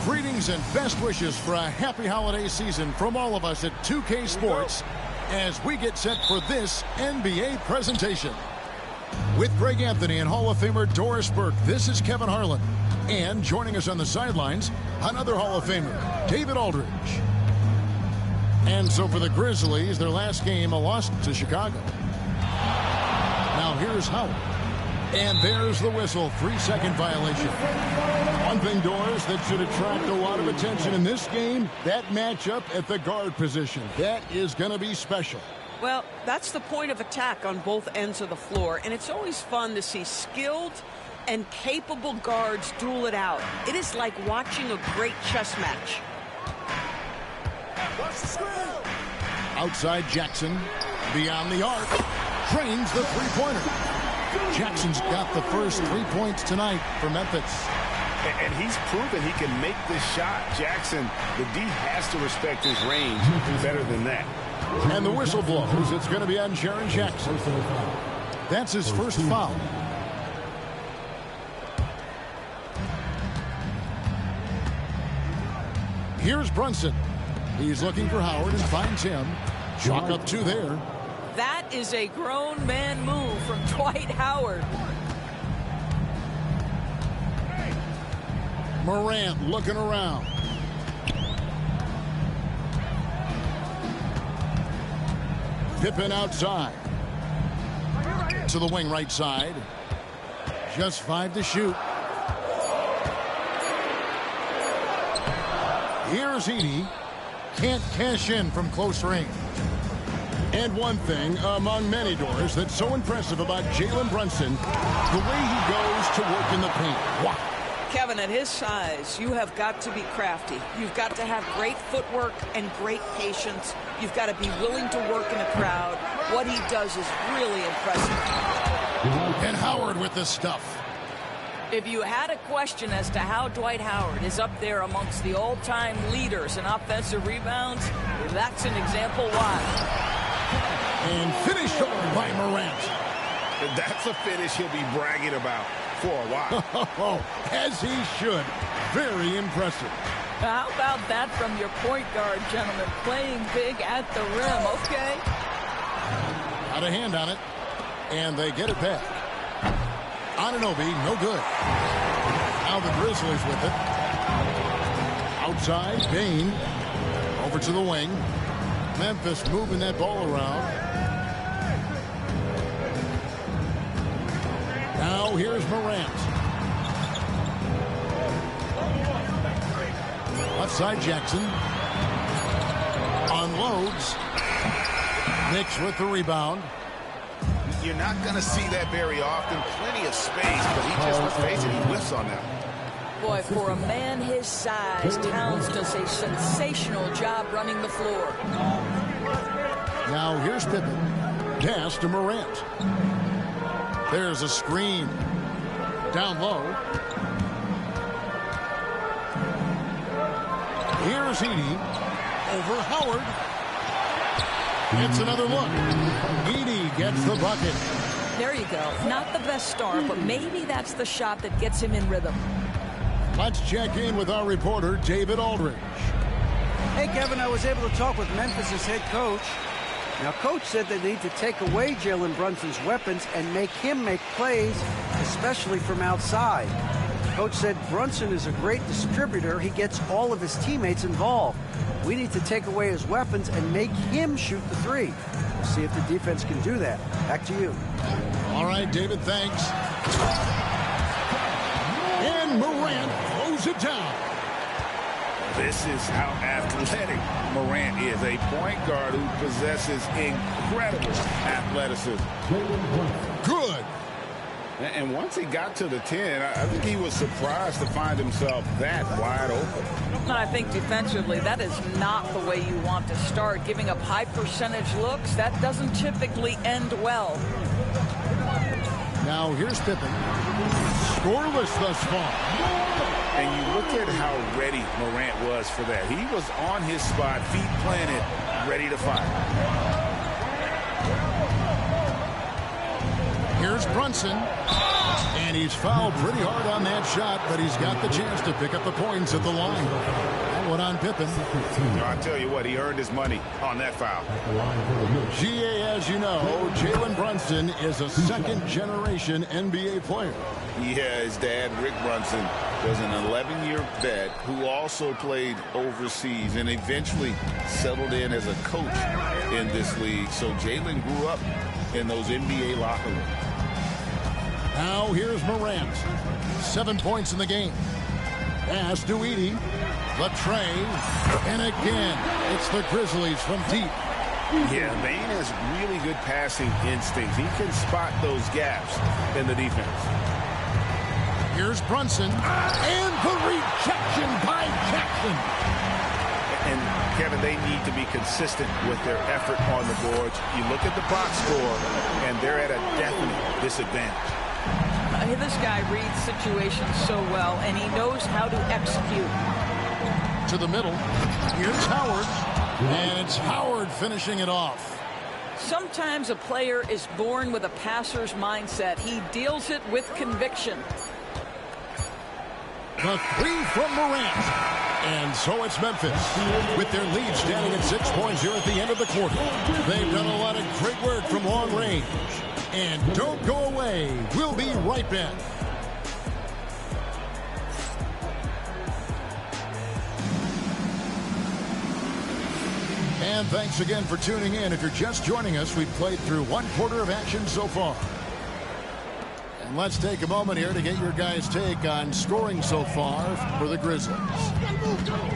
Greetings and best wishes for a happy holiday season from all of us at 2K Sports as we get set for this NBA presentation. With Greg Anthony and Hall of Famer Doris Burke, this is Kevin Harlan. And joining us on the sidelines, another Hall of Famer, David Aldridge. And so for the Grizzlies, their last game, a loss to Chicago. Now here's Howard. And there's the whistle, 3-second violation. One thing, Doris, that should attract a lot of attention in this game, that matchup at the guard position. That is going to be special. Well, that's the point of attack on both ends of the floor, and it's always fun to see skilled and capable guards duel it out. It is like watching a great chess match. Outside Jackson, beyond the arc, trains the three-pointer. Jackson's got the first 3 points tonight for Memphis. And he's proven he can make this shot. Jackson, the D has to respect his range better than that. And the whistle blows. It's going to be on Jaren Jackson. That's his first foul. Here's Brunson. He's looking for Howard and finds him. Chalk up 2 there. That is a grown man move from Dwight Howard. Morant looking around. Pippen outside. To the wing right side. Just 5 to shoot. Here's Edey. Can't cash in from close range. And one thing among many, Doors, that's so impressive about Jalen Brunson, the way he goes to work in the paint. Wow. Kevin, at his size, you have got to be crafty. You've got to have great footwork and great patience. You've got to be willing to work in a crowd. What he does is really impressive. And Howard with the stuff. If you had a question as to how Dwight Howard is up there amongst the all-time leaders in offensive rebounds, that's an example why. And finished up by Morant. That's a finish he'll be bragging about for a while. As he should. Very impressive. How about that from your point guard, gentlemen? Playing big at the rim, okay? Got a hand on it. And they get it back. Anunoby, no good. Now the Grizzlies with it. Outside, Bane. Over to the wing. Memphis moving that ball around. Now here's Morant. Left side Jackson. Unloads. Knicks with the rebound. You're not going to see that very often. Plenty of space, but he just, let's face it, he whiffs on that. Boy, for a man his size, Towns does a sensational job running the floor. Now here's Pippen. Pass to Morant. There's a screen. Down low. Here's Edey. Over Howard. It's another look. Edey gets the bucket. There you go. Not the best start, but maybe that's the shot that gets him in rhythm. Let's check in with our reporter, David Aldridge. Hey, Kevin, I was able to talk with Memphis' head coach. Now, Coach said they need to take away Jalen Brunson's weapons and make him make plays, especially from outside. Coach said Brunson is a great distributor. He gets all of his teammates involved. We need to take away his weapons and make him shoot the three. We'll see if the defense can do that. Back to you. All right, David, thanks. And Morant throws it down. This is how athletic Morant is. A point guard who possesses incredible athleticism. Good. And once he got to the 10, I think he was surprised to find himself that wide open. I think defensively, that is not the way you want to start. Giving up high percentage looks, that doesn't typically end well. Now here's Pippen. Scoreless thus far. And you look at how ready Morant was for that. He was on his spot, feet planted, ready to fire. Here's Brunson. And he's fouled pretty hard on that shot, but he's got the chance to pick up the points at the line. That one on Pippen. I'll tell you what, he earned his money on that foul. GA, as you know, Jalen Brunson is a second-generation NBA player. Yeah, his dad, Rick Brunson, was an 11-year vet who also played overseas and eventually settled in as a coach in this league. So Jalen grew up in those NBA locker rooms. Now here's Morant. 7 points in the game. Pass to Edey. Latrey. And again, it's the Grizzlies from deep. Yeah, Bane has really good passing instincts. He can spot those gaps in the defense. Here's Brunson. And the rejection by Jackson. And, Kevin, they need to be consistent with their effort on the boards. You look at the box score, and they're at a definite disadvantage. This guy reads situations so well, and he knows how to execute. To the middle. Here's Howard. And it's Howard finishing it off. Sometimes a player is born with a passer's mindset. He deals it with conviction. The three from Morant. And so it's Memphis with their lead standing at 6 points here at the end of the quarter. They've done a lot of great work from long range. And don't go away. We'll be right back. And thanks again for tuning in. If you're just joining us, we've played through 1 quarter of action so far. And let's take a moment here to get your guys' take on scoring so far for the Grizzlies.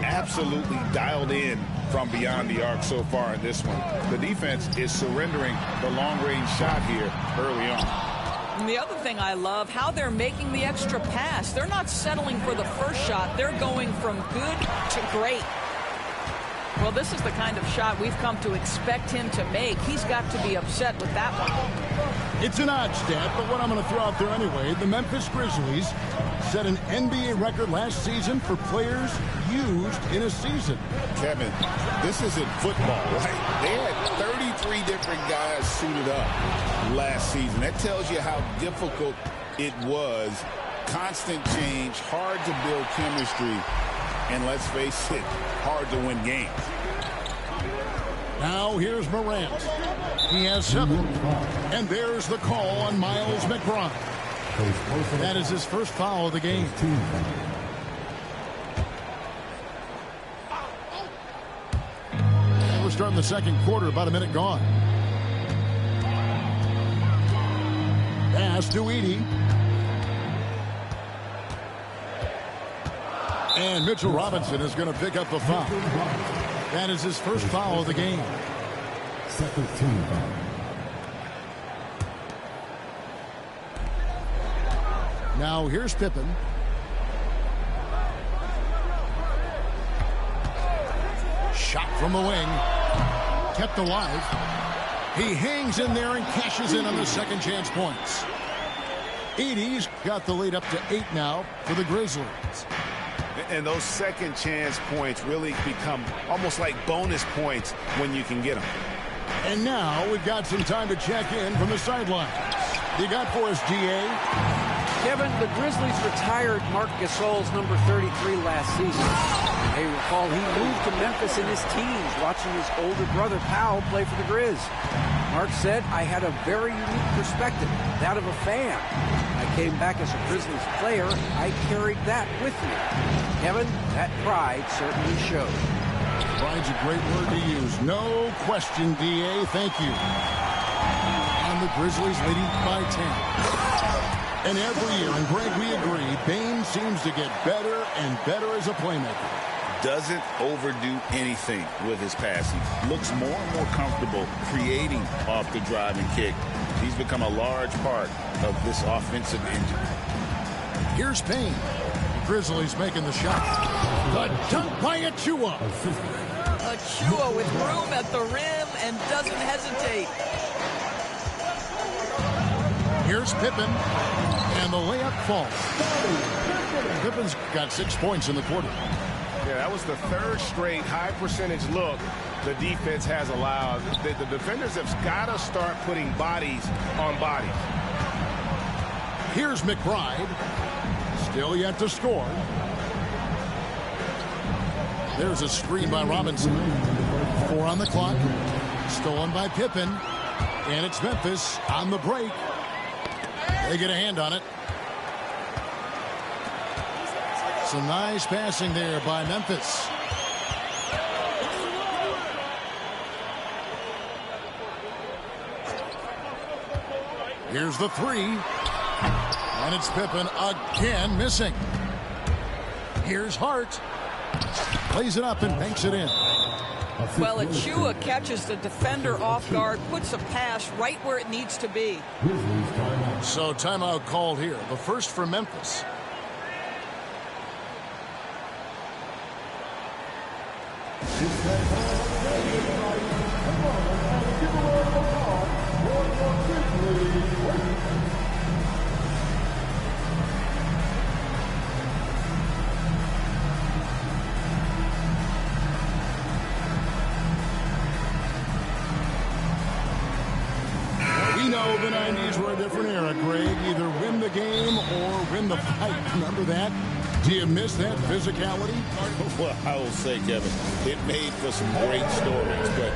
Absolutely dialed in from beyond the arc so far in this one. The defense is surrendering the long-range shot here early on. And the other thing I love, how they're making the extra pass. They're not settling for the first shot. They're going from good to great. Well, this is the kind of shot we've come to expect him to make. He's got to be upset with that one. It's an odd stat, but what I'm going to throw out there anyway, the Memphis Grizzlies set an NBA record last season for players used in a season. Kevin, this isn't football, right? They had 33 different guys suited up last season. That tells you how difficult it was. Constant change, hard to build chemistry, and let's face it, hard to win games. Now here's Morant. He has 7. And there's the call on Miles McBride. That is his first foul of the game. And we're starting the second quarter, about a minute gone. Pass to Edey. And Mitchell Robinson is going to pick up the foul. That is his first foul of the game. Second team foul. Now here's Pippen. Shot from the wing. Kept alive. He hangs in there and cashes in on the second chance points. Edey's got the lead up to 8 now for the Grizzlies. And those second chance points really become almost like bonus points when you can get them. And now we've got some time to check in from the sidelines. You got for us, GA? Kevin, the Grizzlies retired Marc Gasol's number 33 last season. You may recall he moved to Memphis in his teens, watching his older brother Powell play for the Grizz. Marc said, I had a very unique perspective, that of a fan. I came back as a Grizzlies player. I carried that with me. Kevin, that pride certainly showed. Pride's a great word to use. No question, DA. Thank you. And the Grizzlies leading by 10. And every year, and Greg, we agree, Bane seems to get better and better as a playmaker. Doesn't overdo anything with his passing. Looks more and more comfortable creating off the drive and kick. He's become a large part of this offensive engine. Here's Payne. Grizzlies making the shot. The dunk by Achua. Achua with room at the rim and doesn't hesitate. Here's Pippen. And the layup falls. Pippen's got 6 points in the quarter. Yeah, that was the third straight high percentage look the defense has allowed. The defenders have got to start putting bodies on bodies. Here's McBride. Still yet to score. There's a screen by Robinson. 4 on the clock. Stolen by Pippen. And it's Memphis on the break. They get a hand on it. Some nice passing there by Memphis. Here's the 3. And it's Pippen again missing. Here's Hart. Plays it up and banks it in. Well, Achua catches the defender off guard, puts a pass right where it needs to be. So timeout called here. The first for Memphis. We know the 90s were a different era, Greg. Either win the game or win the fight. Remember that? Do you miss that physicality? Well, I will say, Kevin, it made for some great stories, but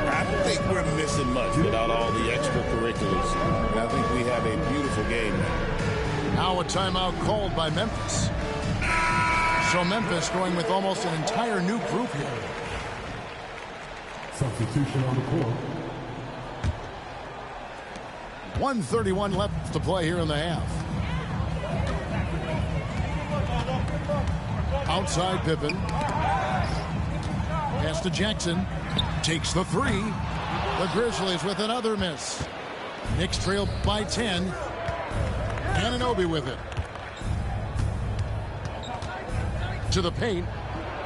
I don't think we're missing much without all the extracurriculars. And I think we have a beautiful game now. Now a timeout called by Memphis. So Memphis going with almost an entire new group here. Substitution on the court. 1:31 left to play here in the half. Outside Pippen. Pass to Jackson. Takes the 3. The Grizzlies with another miss. Knicks trail by 10. Anunoby with it. To the paint.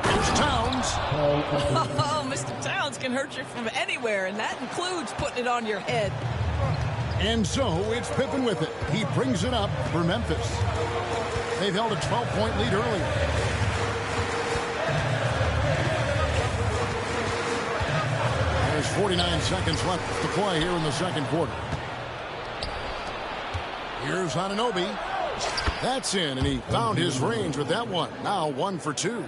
Here's Towns. Oh, Mr. Towns can hurt you from anywhere, and that includes putting it on your head. And so it's Pippen with it. He brings it up for Memphis. They've held a 12-point lead earlier. There's 49 seconds left to play here in the second quarter. Here's Anunoby. That's in, and he found his range with that one. Now 1 for 2.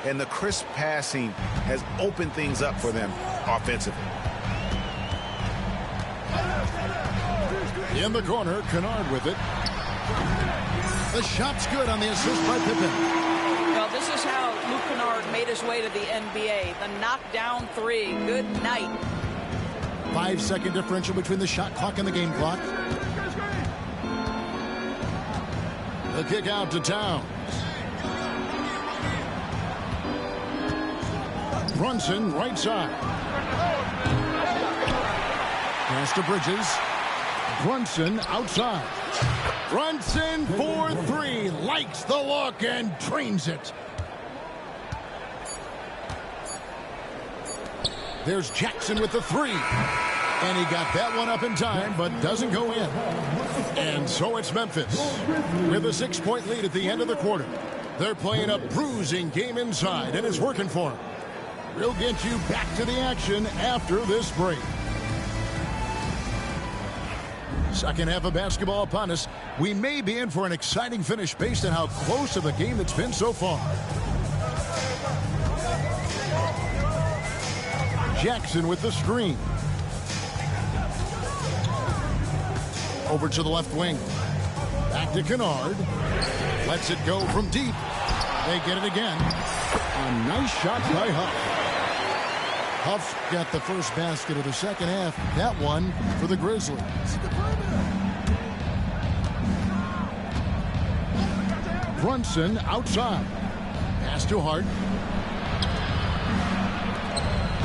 And the crisp passing has opened things up for them offensively. In the corner, Kennard with it. The shot's good on the assist by Pippen. Well, this is how Luke Kennard made his way to the NBA. The knockdown 3. Good night. 5-second differential between the shot clock and the game clock. The kick out to Towns. Brunson, right side. Pass to Bridges. Brunson outside. Brunson for 3. Likes the look and drains it. There's Jackson with the 3. And he got that one up in time, but doesn't go in. And so it's Memphis with a 6-point lead at the end of the quarter. They're playing a bruising game inside, and it's working for them. We'll get you back to the action after this break. Second half of basketball upon us. We may be in for an exciting finish based on how close of a game it's been so far. Jackson with the screen. Over to the left wing. Back to Kennard. Lets it go from deep. They get it again. A nice shot by Huff. Huff got the first basket of the second half. That one for the Grizzlies. Brunson outside. Pass to Hart.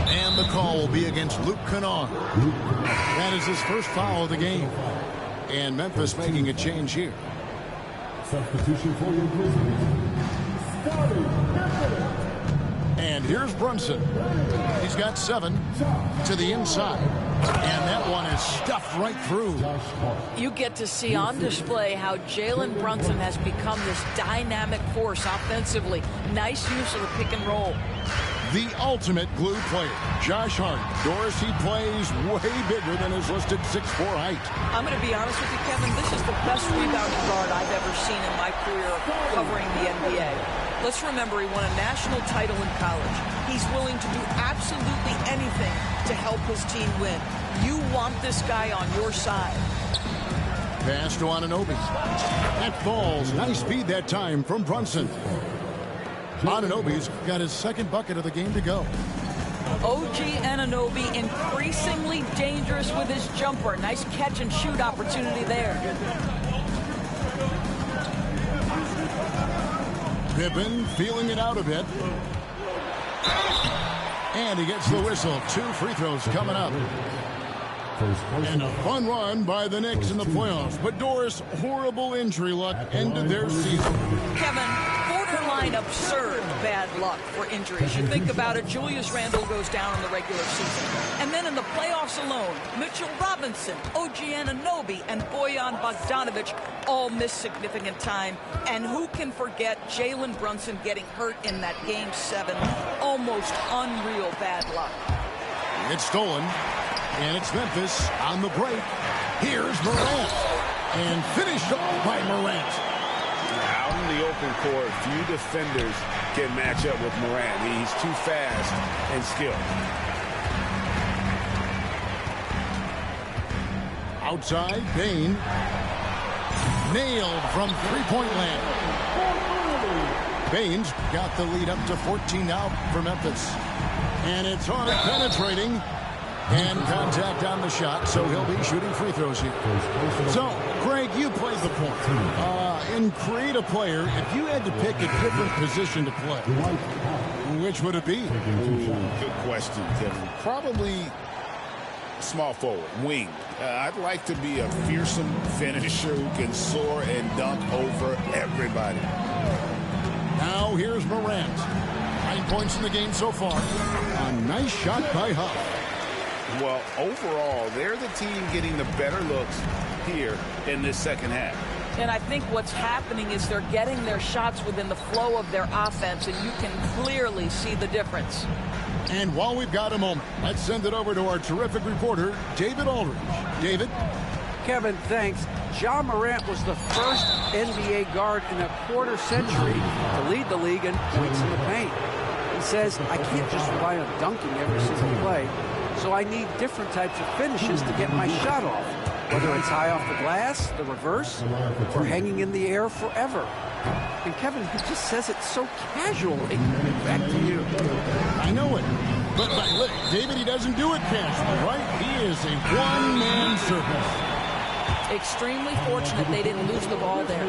And the call will be against Luke Kennard. That is his first foul of the game. And Memphis making a change here. Substitution for your Grizzlies. And here's Brunson. He's got 7 to the inside. And that one is stuffed right through. You get to see on display how Jalen Brunson has become this dynamic force offensively. Nice use of the pick and roll. the ultimate glue player, Josh Hart. Doris, he plays way bigger than his listed 6'4" height. I'm going to be honest with you, Kevin. This is the best rebounding guard I've ever seen in my career covering the NBA. Let's remember, he won a national title in college. He's willing to do absolutely anything to help his team win. You want this guy on your side. Pass to Anunoby. That falls. Nice feed that time from Brunson. Anunoby's got his second bucket of the game to go. OG Anunoby increasingly dangerous with his jumper. Nice catch and shoot opportunity there. Pippen feeling it out a bit. And he gets the whistle. 2 free throws coming up. And a fun run by the Knicks in the playoffs. But Doris, horrible injury luck ended their season. Kevin, borderline absurd bad luck for injuries. You think about it, Julius Randle goes down in the regular season. And then in the playoffs alone, Mitchell Robinson, OG Anunoby, and Bojan Bogdanovic all miss significant time. And who can forget Jalen Brunson getting hurt in that Game 7? Almost unreal bad luck. It's stolen. And it's Memphis on the break. Here's Morant. And finished off by Morant. Out in the open court, few defenders can match up with Morant. He's too fast and skilled. Outside, Bane. Nailed from three-point land. Bane's got the lead up to 14 now for Memphis. And it's hard penetrating. And contact on the shot, so he'll be shooting free throws here. So, Greg, you played the point. In creative player, if you had to pick a different position to play, which would it be? Good question, Kevin. Probably small forward, wing. I'd like to be a fearsome finisher who can soar and dunk over everybody. Now here's Morant. 9 points in the game so far. A nice shot by Huff. Well, overall, they're the team getting the better looks here in this second half. And I think what's happening is they're getting their shots within the flow of their offense, and you can clearly see the difference. And while we've got a moment, let's send it over to our terrific reporter, David Aldridge. David? Kevin, thanks. Ja Morant was the first NBA guard in a quarter century to lead the league in points in the paint. He says, I can't just rely on dunking every single play. So I need different types of finishes to get my shot off, whether it's high off the glass, the reverse, or hanging in the air forever. And Kevin, he just says it so casually. Back to you. I know it. But David, he doesn't do it casually, right? He is a one-man circus. Extremely fortunate they didn't lose the ball there.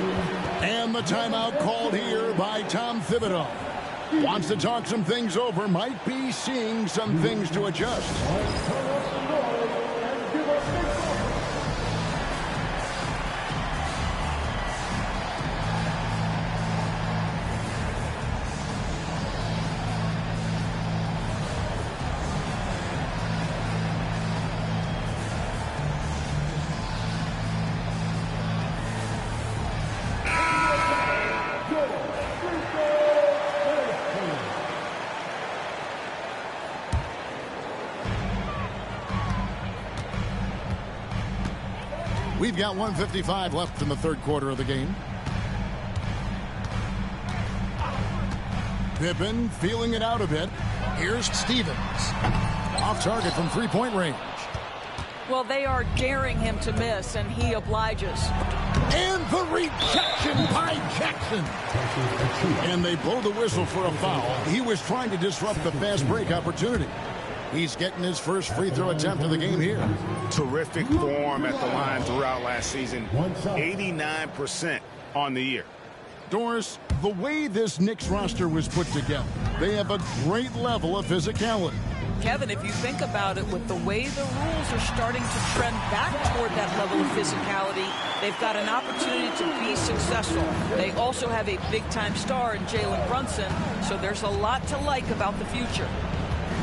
And the timeout called here by Tom Thibodeau. Wants to talk some things over, might be seeing some things to adjust. We've got 1:55 left in the third quarter of the game. Pippen feeling it out a bit. Here's Stevens. Off target from three-point range. Well, they are daring him to miss, and he obliges. And the rejection by Jackson. And they blow the whistle for a foul. He was trying to disrupt the fast break opportunity. He's getting his first free throw attempt of the game here. Terrific form at the line throughout last season. 89% on the year. Doris, the way this Knicks roster was put together, they have a great level of physicality. Kevin, if you think about it, with the way the rules are starting to trend back toward that level of physicality, they've got an opportunity to be successful. They also have a big-time star in Jalen Brunson, so there's a lot to like about the future.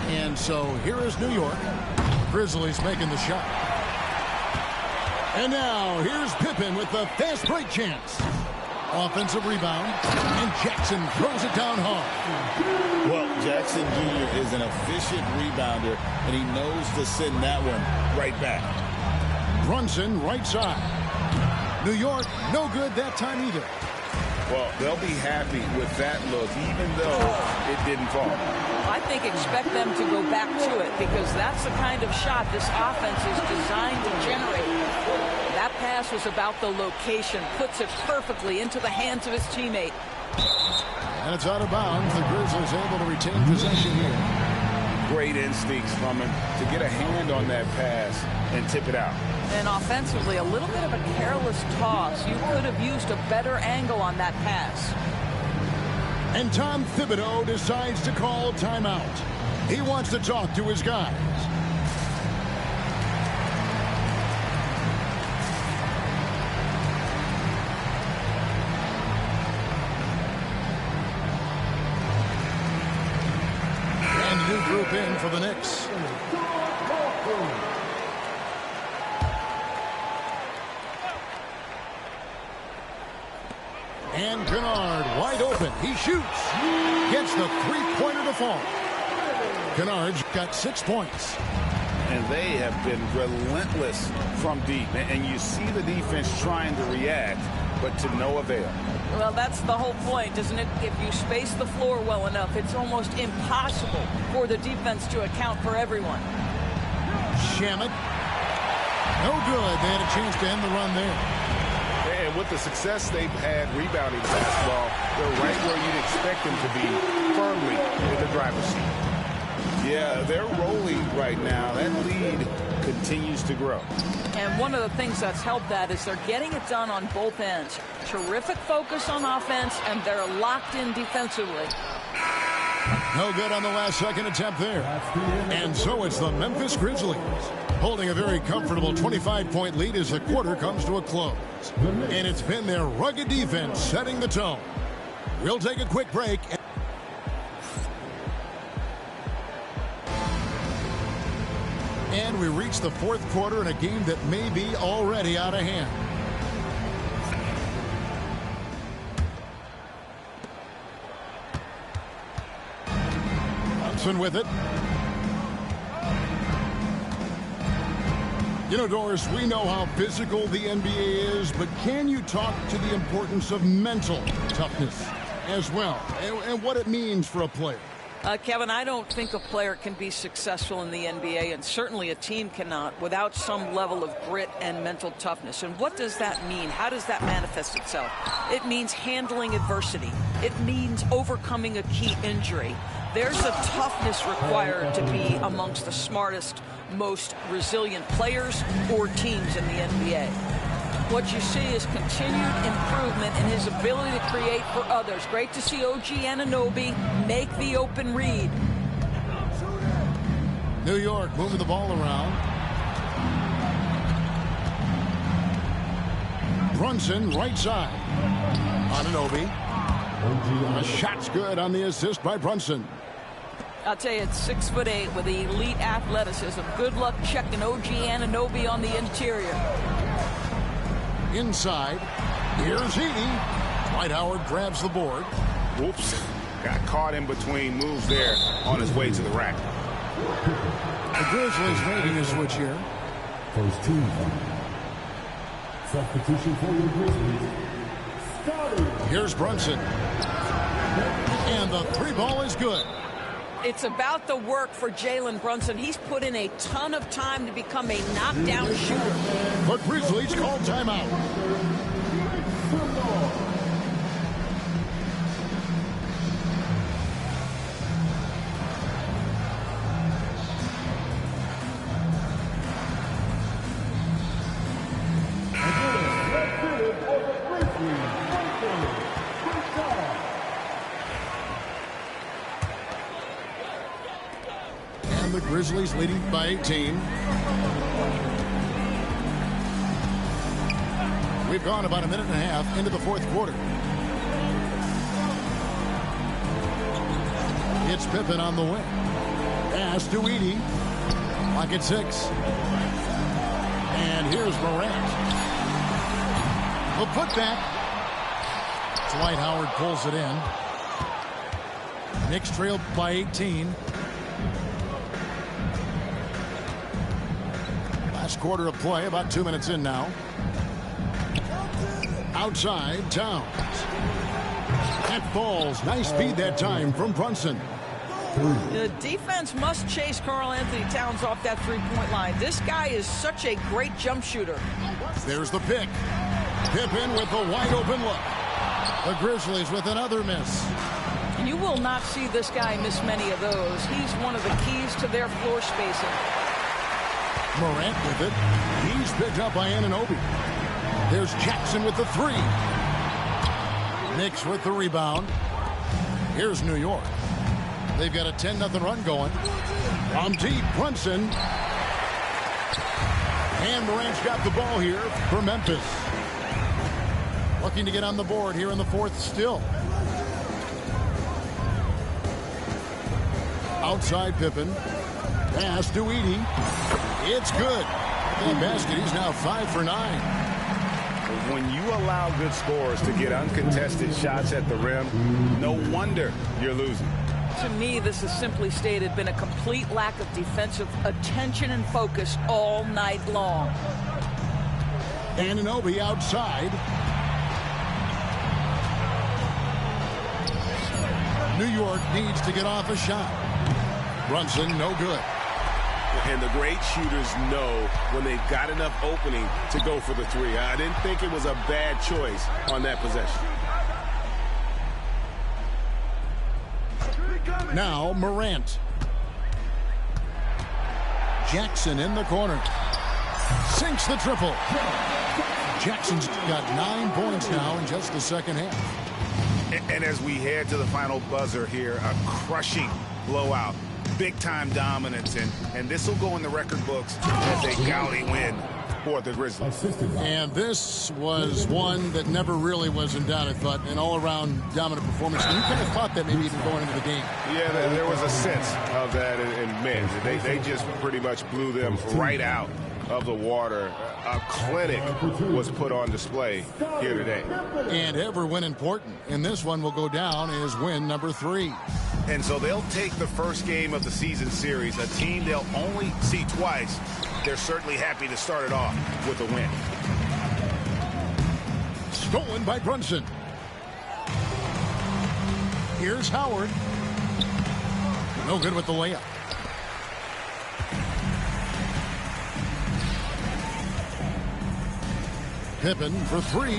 And so here is New York. Grizzlies making the shot. And now here's Pippen with the fast break chance. Offensive rebound, and Jackson throws it down hard. Well, Jackson Jr. is an efficient rebounder, and he knows to send that one right back. Brunson, right side. New York, no good that time either. Well, they'll be happy with that look, even though it didn't fall. I think expect them to go back to it because that's the kind of shot this offense is designed to generate. That pass was about the location, puts it perfectly into the hands of his teammate. And it's out of bounds. The Grizzlies able to retain possession here. Great instincts from him to get a hand on that pass and tip it out. And offensively, a little bit of a careless toss. You could have used a better angle on that pass. And Tom Thibodeau decides to call timeout. He wants to talk to his guys. And a new group in for the Knicks. And Kennard wide open. He shoots. Gets the three-pointer to fall. Kennard's got 6 points. And they have been relentless from deep. And you see the defense trying to react, but to no avail. Well, that's the whole point, isn't it? If you space the floor well enough, it's almost impossible for the defense to account for everyone. Shamet. No good. They had a chance to end the run there. And with the success they've had rebounding basketball, they're right where you'd expect them to be, firmly in the driver's seat. Yeah, they're rolling right now. That lead continues to grow. And one of the things that's helped that is they're getting it done on both ends. Terrific focus on offense, and they're locked in defensively. No good on the last second attempt there. And so it's the Memphis Grizzlies holding a very comfortable 25-point lead as the quarter comes to a close. And it's been their rugged defense setting the tone. We'll take a quick break. And we reach the fourth quarter in a game that may be already out of hand. Brunson with it. You know, Doris, we know how physical the NBA is, but can you talk to the importance of mental toughness as well and what it means for a player? Kevin, I don't think a player can be successful in the NBA, and certainly a team cannot, without some level of grit and mental toughness. And what does that mean? How does that manifest itself? It means handling adversity. It means overcoming a key injury. There's a toughness required to be amongst the smartest, most resilient players or teams in the NBA. What you see is continued improvement in his ability to create for others. Great to see OG Anunoby make the open read. New York moving the ball around. Brunson, right side. Anunoby. A shot's good on the assist by Brunson. I'll tell you, it's 6'8" with elite athleticism. Good luck checking OG Anunoby on the interior. Inside, here's Edey. Dwight Howard grabs the board. Whoops. Got caught in between moves there on his way to the rack. The Grizzlies making a switch here. First team. Substitution for your Grizzlies. Starting. Here's Brunson. And the three ball is good. It's about the work for Jalen Brunson. He's put in a ton of time to become a knockdown shooter. The Grizzlies call timeout. The Grizzlies leading by 18. We've gone about a minute and a half into the fourth quarter. It's Pippen on the wing. Pass to Edey. Clock at 6. And here's Morant. The putback. Dwight Howard pulls it in. Knicks trailed by 18. Last quarter of play, about 2 minutes in now. Outside, Towns. That falls. Nice feed that time from Brunson. The defense must chase Karl-Anthony Towns off that three-point line. This guy is such a great jump shooter. There's the pick. Pippen with a wide-open look. The Grizzlies with another miss. You will not see this guy miss many of those. He's one of the keys to their floor spacing. Morant with it. He's picked up by Anunoby. There's Jackson with the three. Knicks with the rebound. Here's New York. They've got a 10-0 run going. From deep, Brunson. And Morant's got the ball here for Memphis. Looking to get on the board here in the fourth still. Outside Pippen. Pass to Edey. It's good. The basket, he's now 5 for 9. When you allow good scorers to get uncontested shots at the rim, no wonder you're losing. To me, this has simply stated been a complete lack of defensive attention and focus all night long. Anunoby outside. New York needs to get off a shot. Brunson, no good. And the great shooters know when they've got enough opening to go for the three. I didn't think it was a bad choice on that possession. Now Morant. Jackson in the corner. Sinks the triple. Jackson's got 9 points now in just the second half. And as we head to the final buzzer here, a crushing blowout. Big-time dominance, and this will go in the record books as a gaudy win for the Grizzlies. And this was one that never really was in doubt, I thought. An all-around dominant performance. And you kind of thought that maybe even going into the game. Yeah, there was a sense of that in men. They just pretty much blew them right out of the water. A clinic was put on display here today. And every win important. And this one will go down as win number 3. And so they'll take the first game of the season series, a team they'll only see twice. They're certainly happy to start it off with a win. Stolen by Brunson. Here's Howard. No good with the layup. Pippen for 3.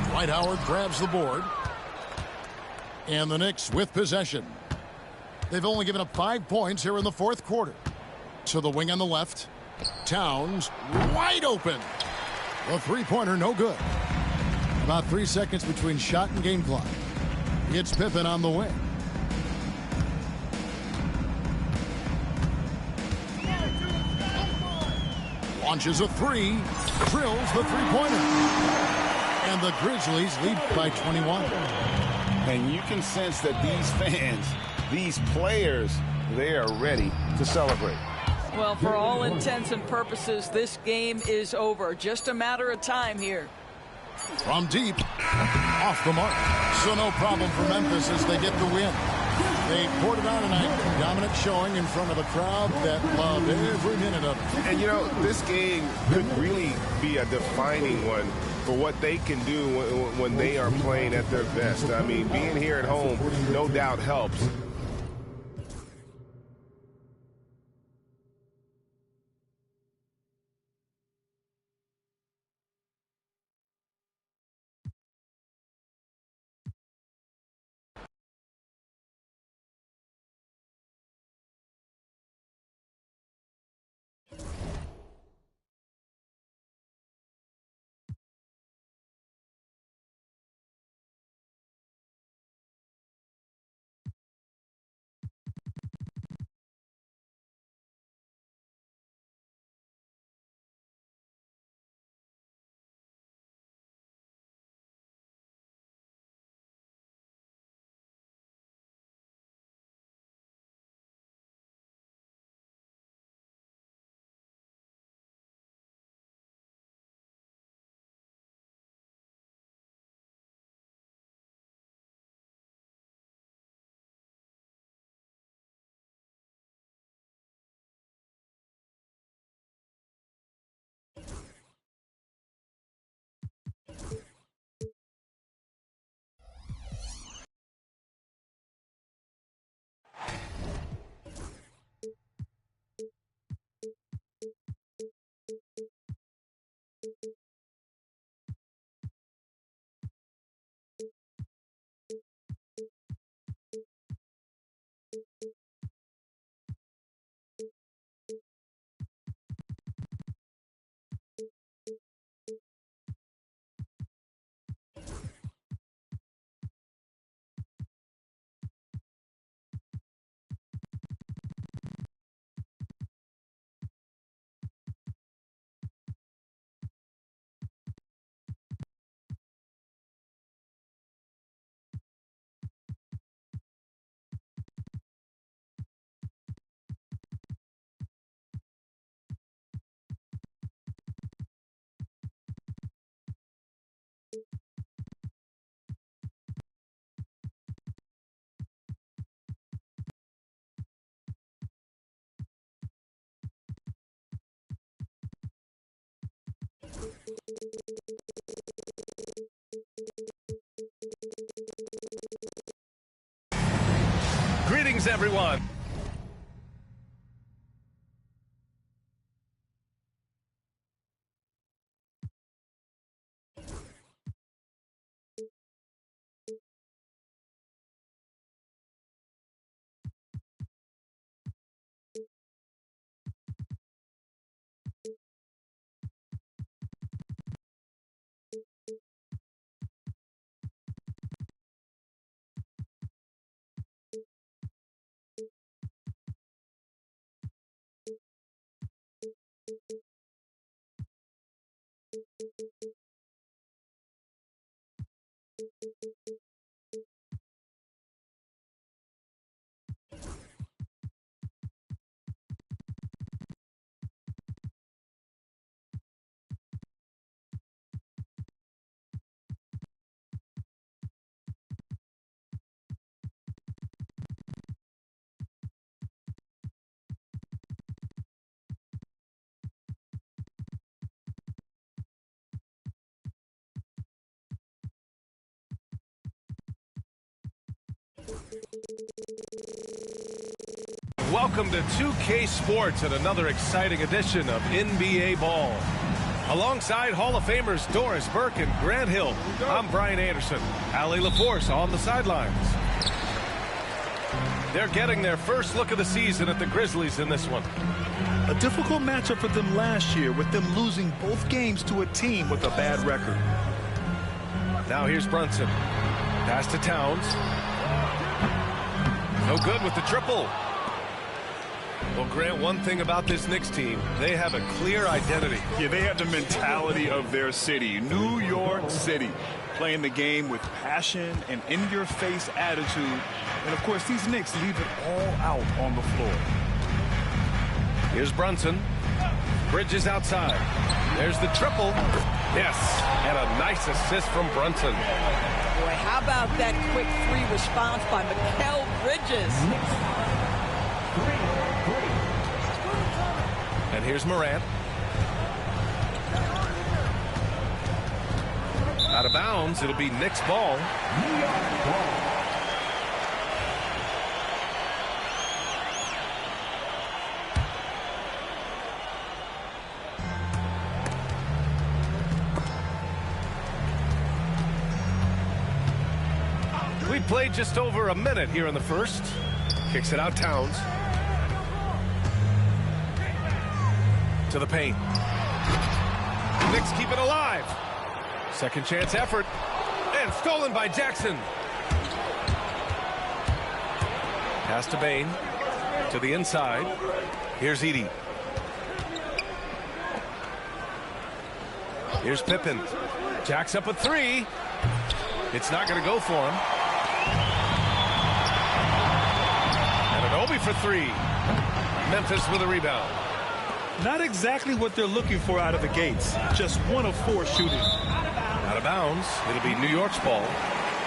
Dwight Howard grabs the board. And the Knicks with possession. They've only given up 5 points here in the fourth quarter. To the wing on the left. Towns wide open. The three-pointer no good. About 3 seconds between shot and game clock. It's Pippen on the wing. Launches a 3. Drills the three-pointer. And the Grizzlies lead by 21. And you can sense that these fans, these players, they are ready to celebrate. Well, for all intents and purposes, this game is over. Just a matter of time here. From deep, off the mark. So no problem for Memphis as they get the win. They poured it on tonight. Dominant showing in front of a crowd that loved every minute of it. And, you know, this game could really be a defining one for what they can do when they are playing at their best. I mean, being here at home no doubt helps. Greetings, everyone. Welcome to 2K Sports and another exciting edition of NBA Ball. Alongside Hall of Famers Doris Burke and Grant Hill, I'm Brian Anderson. Allie LaForce on the sidelines. They're getting their first look of the season at the Grizzlies in this one. A difficult matchup for them last year, with them losing both games to a team with a bad record. Now here's Brunson. Pass to Towns. No good with the triple. Well, Grant, one thing about this Knicks team, they have a clear identity. Yeah, they have the mentality of their city, New York City, playing the game with passion and in-your-face attitude. And, of course, these Knicks leave it all out on the floor. Here's Brunson. Bridges outside. There's the triple. Yes, and a nice assist from Brunson. Boy, how about that quick three response by Mikal Bridges? And here's Morant. Out of bounds, it'll be Knicks ball. We played just over a minute here in the first. Kicks it out, Towns. To the paint. Knicks keep it alive. Second chance effort. And stolen by Jackson. Pass to Bane. To the inside. Here's Edey. Here's Pippen. Jacks up a three. It's not going to go for him. And an Obi for three. Memphis with a rebound. Not exactly what they're looking for out of the gates. Just 1 of 4 shooting. Out of bounds. It'll be New York's ball.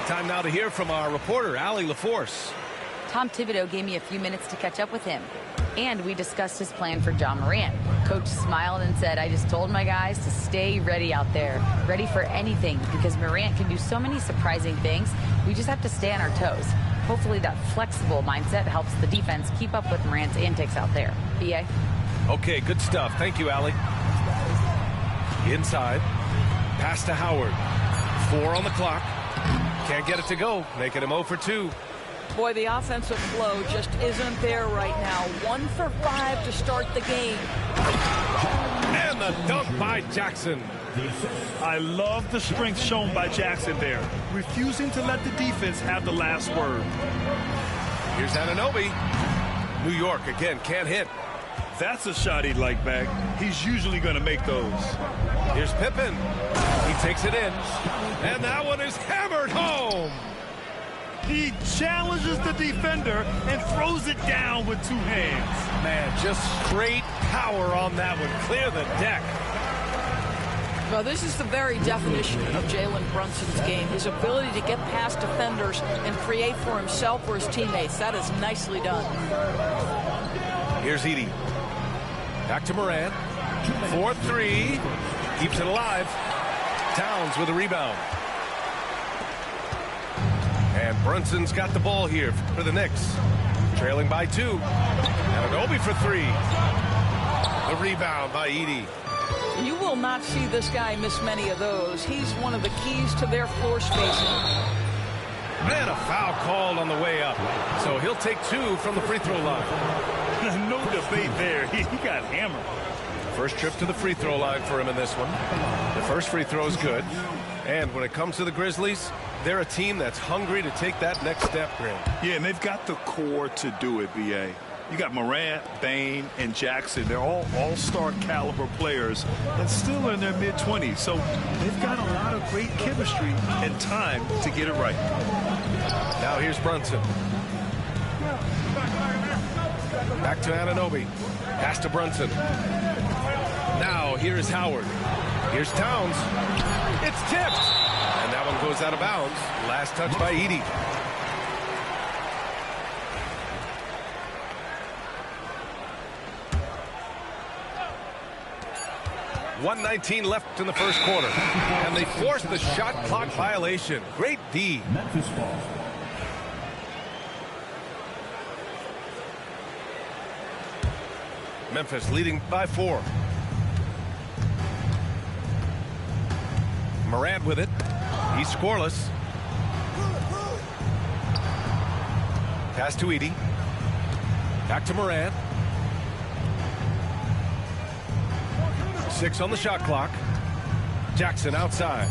Time now to hear from our reporter, Allie LaForce. Tom Thibodeau gave me a few minutes to catch up with him. And we discussed his plan for Ja Morant. Coach smiled and said, I just told my guys to stay ready out there. Ready for anything, because Morant can do so many surprising things. We just have to stay on our toes. Hopefully that flexible mindset helps the defense keep up with Morant's antics out there. B.A.? Okay, good stuff. Thank you, Allie. Inside. Pass to Howard. 4 on the clock. Can't get it to go. Making him 0 for 2. Boy, the offensive flow just isn't there right now. 1 for 5 to start the game. And the dunk by Jackson. I love the strength shown by Jackson there, refusing to let the defense have the last word. Here's Anunoby. New York again can't hit. That's a shot he'd like back. He's usually going to make those. Here's Pippen. He takes it in. And that one is hammered home. He challenges the defender and throws it down with 2 hands. Man, just straight power on that one. Clear the deck. Well, this is the very definition of Jalen Brunson's game. His ability to get past defenders and create for himself or his teammates. That is nicely done. Here's Edey. Back to Morant. 4-3. Keeps it alive. Towns with a rebound. And Brunson's got the ball here for the Knicks. Trailing by 2. Anunoby for 3. The rebound by Edey. You will not see this guy miss many of those. He's one of the keys to their floor spacing. And a foul called on the way up. So he'll take 2 from the free throw line. No debate there. He got hammered. First trip to the free throw line for him in this one. The first free throw is good. And when it comes to the Grizzlies, they're a team that's hungry to take that next step, Grant. Yeah, and they've got the core to do it, B.A. You got Morant, Bane, and Jackson. They're all all-star caliber players and still in their mid-20s. So they've got a lot of great chemistry and time to get it right. Now here's Brunson. Back to Anunoby. Pass to Brunson. Now here's Howard. Here's Towns. It's tipped. And that one goes out of bounds. Last touch by Edey. .119 left in the first quarter. And they forced the shot clock violation. Great D. Memphis ball. Memphis leading by 4. Morant with it. He's scoreless. Pass to Edey. Back to Morant. 6 on the shot clock. Jackson outside.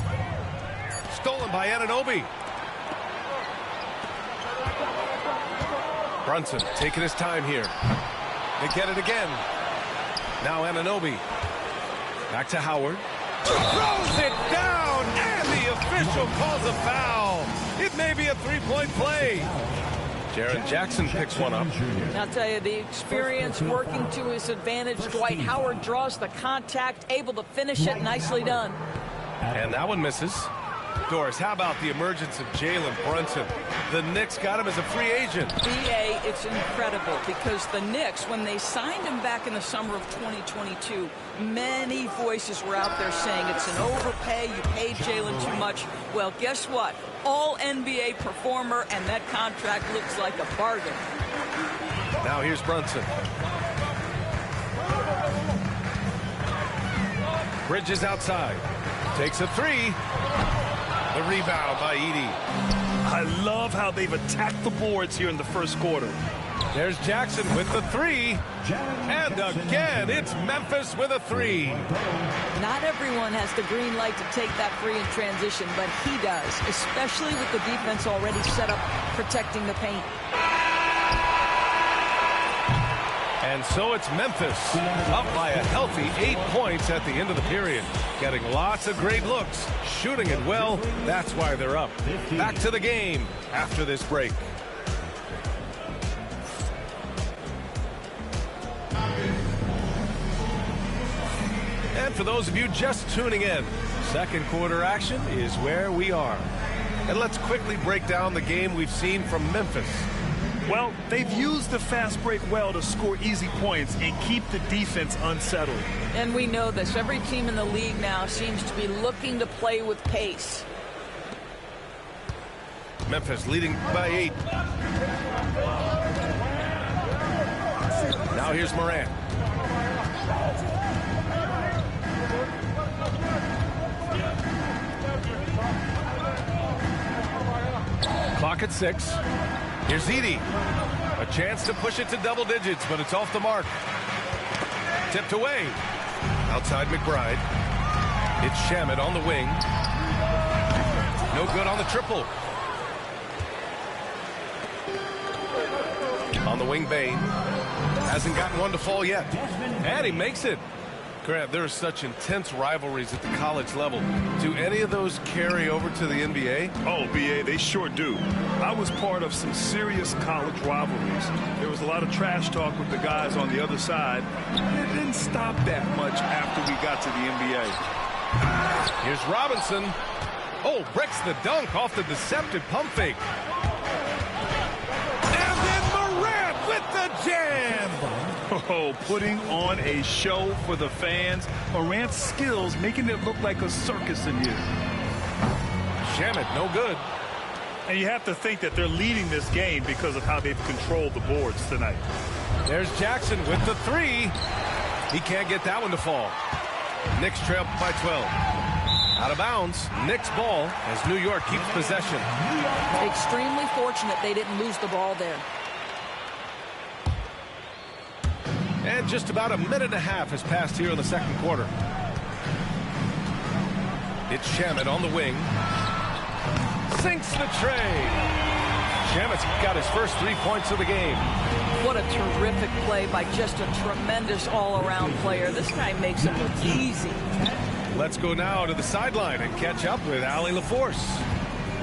Stolen by Anunoby. Brunson taking his time here. They get it again. Now Anunoby. Back to Howard. Throws it down, and the official calls a foul. It may be a three-point play. Jaren Jackson picks one up. I'll tell you, the experience working to his advantage. Dwight Howard draws the contact, able to finish it. Nicely done. And that one misses. Doris, how about the emergence of Jalen Brunson? The Knicks got him as a free agent. BA, it's incredible because the Knicks, when they signed him back in the summer of 2022, many voices were out there saying it's an overpay, you paid Jalen too much. Well, guess what? All NBA performer, and that contract looks like a bargain. Now here's Brunson. Bridges outside. Takes a 3. The rebound by Edey. I love how they've attacked the boards here in the first quarter. There's Jackson with the 3. And again, it's Memphis with a 3. Not everyone has the green light to take that 3 in transition, but he does, especially with the defense already set up protecting the paint. And so it's Memphis up by a healthy 8 points at the end of the period. Getting lots of great looks, shooting it well. That's why they're up. Back to the game after this break. And for those of you just tuning in, second quarter action is where we are. And let's quickly break down the game we've seen from Memphis. Well, they've used the fast break well to score easy points and keep the defense unsettled. And we know this. Every team in the league now seems to be looking to play with pace. Memphis leading by 8. Now here's Morant. Clock at 6. Here's Edey. A chance to push it to double digits, but it's off the mark. Tipped away. Outside McBride. It's Shamet on the wing. No good on the triple. On the wing, Bane. Hasn't gotten one to fall yet. And he makes it. Grant, there are such intense rivalries at the college level. Do any of those carry over to the NBA? Oh, B.A., they sure do. I was part of some serious college rivalries. There was a lot of trash talk with the guys on the other side. It didn't stop that much after we got to the NBA. Here's Robinson. Oh, breaks the dunk off the deceptive pump fake. And then Morant with the jam. Oh, putting on a show for the fans. Morant's skills making it look like a circus in here. Shamet, no good. And you have to think that they're leading this game because of how they've controlled the boards tonight. There's Jackson with the three. He can't get that one to fall. Knicks trail by 12. Out of bounds. Knicks ball as New York keeps possession. Extremely fortunate they didn't lose the ball there. And just about a minute and a half has passed here in the second quarter. It's Shamet on the wing. Sinks the tray. Shamet's got his first 3 points of the game. What a terrific play by just a tremendous all-around player. This guy makes it look easy. Let's go now to the sideline and catch up with Allie LaForce.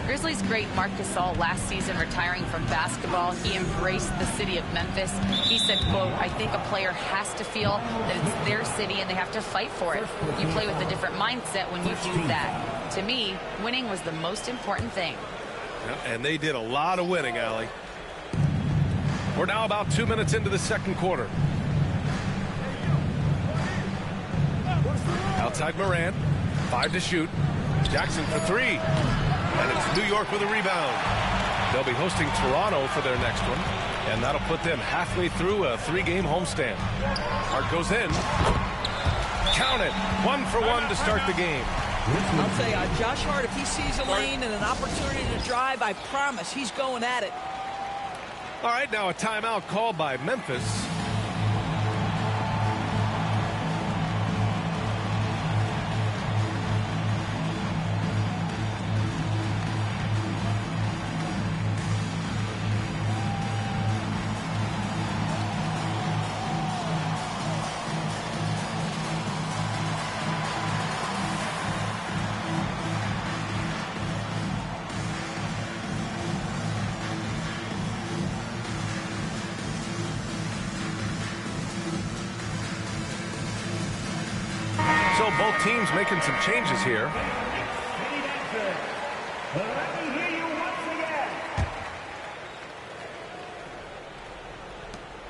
Grizzlies great Marc Gasol last season retiring from basketball. He embraced the city of Memphis. He said, quote, I think a player has to feel that it's their city and they have to fight for it. You play with a different mindset when you do that. To me, winning was the most important thing. And they did a lot of winning, Allie. We're now about 2 minutes into the second quarter. Outside Morant. 5 to shoot. Jackson for 3. And it's New York with a rebound. They'll be hosting Toronto for their next one. And that'll put them halfway through a 3-game homestand. Hart goes in. Count it. 1 for 1 to start the game. I'll tell you, Josh Hart, if he sees a lane and an opportunity to drive, I promise he's going at it. All right, now a timeout called by Memphis. So both teams making some changes here.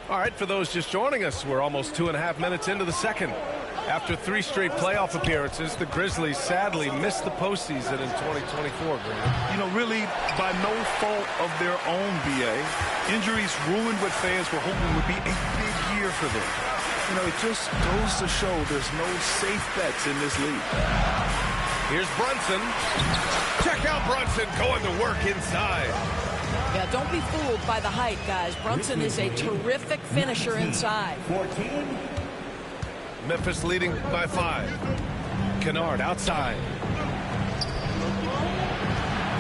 All right, for those just joining us, we're almost 2.5 minutes into the second. After 3 straight playoff appearances, the Grizzlies sadly missed the postseason in 2024, Grant. You know, really by no fault of their own, B.A. Injuries ruined what fans were hoping would be a big year for them. You know, it just goes to show there's no safe bets in this league. Here's Brunson. Check out Brunson going to work inside. Yeah, don't be fooled by the height, guys. Brunson is a terrific finisher inside. 14. Memphis leading by 5. Kennard outside.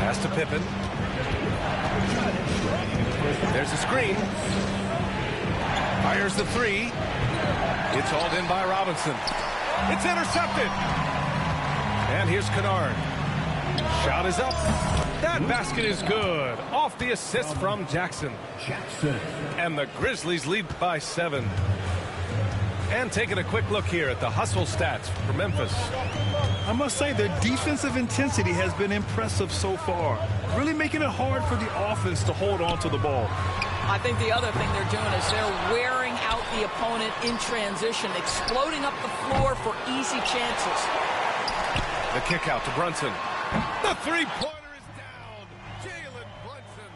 Pass to Pippen. There's a screen. Fires the 3. It's hauled in by Robinson. It's intercepted. And here's Kennard. Shot is up. That basket is good. Off the assist from Jackson. And the Grizzlies lead by 7. And taking a quick look here at the hustle stats for Memphis. I must say their defensive intensity has been impressive so far. Really making it hard for the offense to hold on to the ball. I think the other thing they're doing is they're wearing out the opponent in transition, exploding up the floor for easy chances. The kick out to Brunson. The three-pointer is down. Jalen Brunson.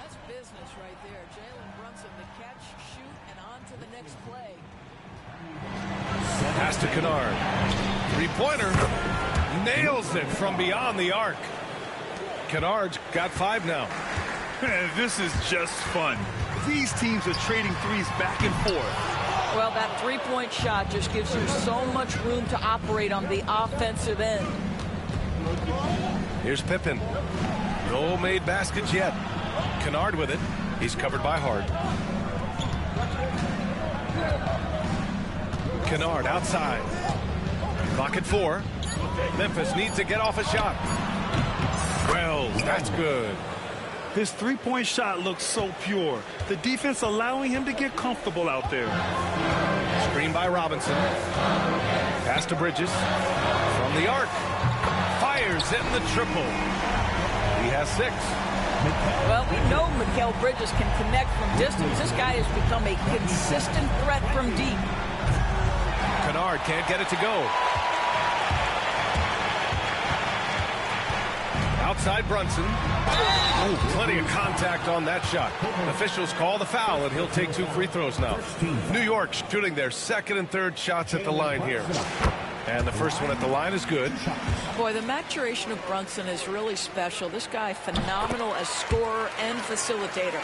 That's business right there. Jalen Brunson, the catch, shoot, and on to the next play. Pass to Kennard. Three-pointer. Nails it from beyond the arc. Kennard's got 5 now. This is just fun. These teams are trading threes back and forth. Well, that three-point shot just gives you so much room to operate on the offensive end. Here's Pippen. No made baskets yet. Kennard with it. He's covered by Hart. Kennard outside. Clock at 4. Memphis needs to get off a shot. Wells, that's good. His three-point shot looks so pure. The defense allowing him to get comfortable out there. Screen by Robinson. Pass to Bridges. From the arc. Fires in the triple. He has 6. Well, we know Mikal Bridges can connect from distance. This guy has become a consistent threat from deep. Kennard can't get it to go. Outside Brunson. Oh, plenty of contact on that shot. Officials call the foul, and he'll take 2 free throws now. New York shooting their second and third shots at the line here. And the first one at the line is good. Boy, the maturation of Brunson is really special. This guy, phenomenal as scorer and facilitator.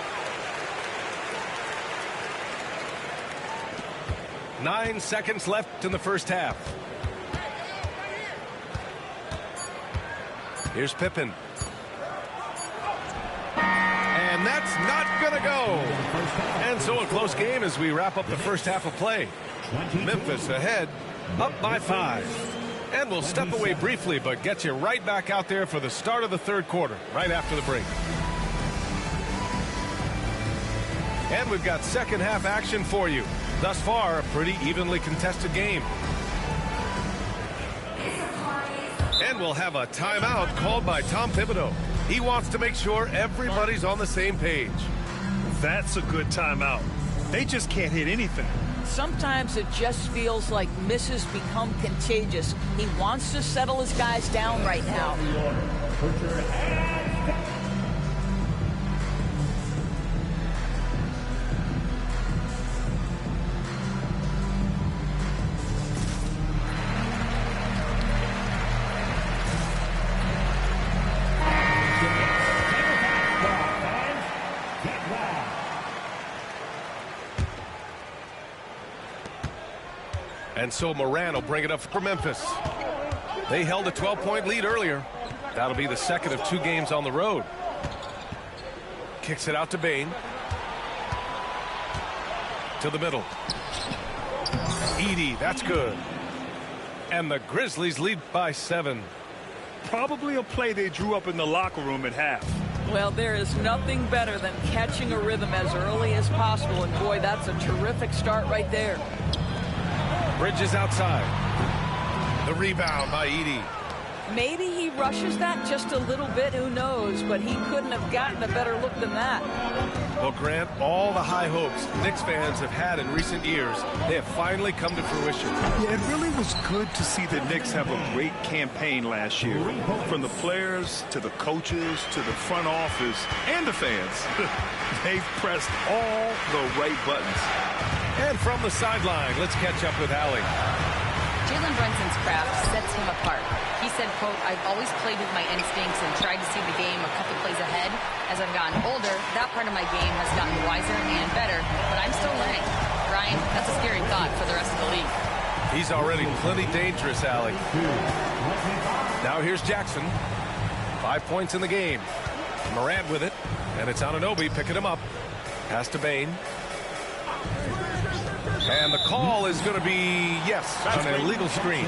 9 seconds left in the first half. Here's Pippen. And that's not going to go. And so a close game as we wrap up the first half of play. Memphis ahead, up by 5. And we'll step away briefly, but get you right back out there for the start of the third quarter, right after the break. And we've got second half action for you. Thus far, a pretty evenly contested game. And we'll have a timeout called by Tom Thibodeau. He wants to make sure everybody's on the same page. That's a good timeout. They just can't hit anything. Sometimes it just feels like misses become contagious. He wants to settle his guys down right now. And so Moran will bring it up for Memphis. They held a 12-point lead earlier. That'll be the second of 2 games on the road. Kicks it out to Bane. To the middle. Edey, that's good. And the Grizzlies lead by 7. Probably a play they drew up in the locker room at half. Well, there is nothing better than catching a rhythm as early as possible. And boy, that's a terrific start right there. Bridges outside. The rebound by Edey. Maybe he rushes that just a little bit, who knows, but he couldn't have gotten a better look than that. Well, Grant, all the high hopes Knicks fans have had in recent years, they have finally come to fruition. Yeah, it really was good to see the Knicks have a great campaign last year. From the players to the coaches to the front office and the fans. They've pressed all the right buttons. And from the sideline, let's catch up with Allie. Jalen Brunson's craft sets him apart. He said, quote, "I've always played with my instincts and tried to see the game a couple plays ahead. As I've gotten older, that part of my game has gotten wiser and better, but I'm still learning." Brian, that's a scary thought for the rest of the league. He's already plenty dangerous, Allie. Now here's Jackson. 5 points in the game. Morant with it, and it's Anunoby picking him up. Pass to Bane. And the call is going to be, yes, an illegal screen.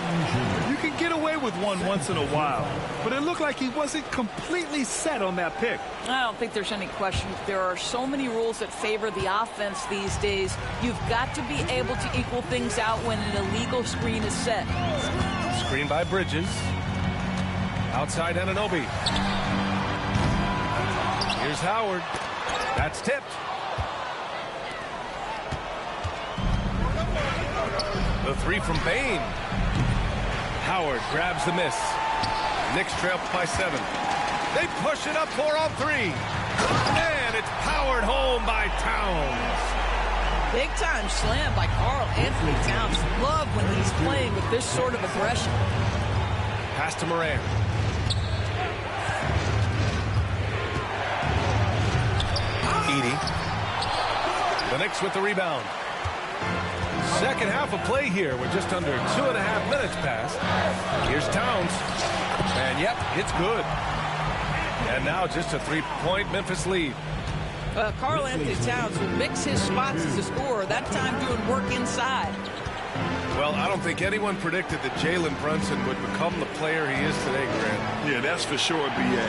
You can get away with one once in a while, but it looked like he wasn't completely set on that pick. I don't think there's any question. There are so many rules that favor the offense these days. You've got to be able to equal things out when an illegal screen is set. Screen by Bridges. Outside Anunoby. Here's Howard. That's tipped. The 3 from Bane. Howard grabs the miss. Knicks trail by 7. They push it up 4 on 3. And it's powered home by Towns. Big time slam by Karl Anthony Towns. Love when he's playing with this sort of aggression. Pass to Moran. Edey. The Knicks with the rebound. Second half of play here with just under 2.5 minutes passed. Here's Towns. And yep, it's good. And now just a 3-point Memphis lead. Karl Anthony Towns will mix his spots as a scorer, that time doing work inside. Well, I don't think anyone predicted that Jalen Brunson would become the player he is today, Grant. Yeah, that's for sure, B.A.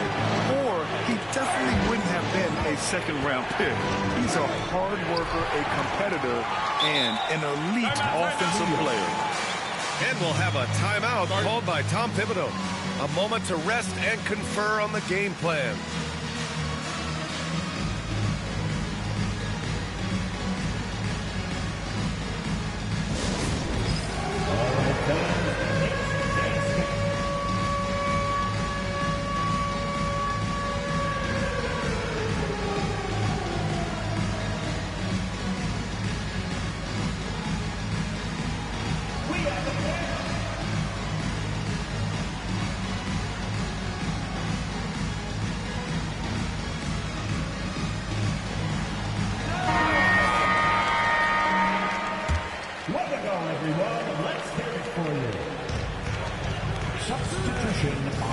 Or he definitely wouldn't have been a second-round pick. He's a hard worker, a competitor, and an elite offensive player. And we'll have a timeout called by Tom Thibodeau. A moment to rest and confer on the game plan.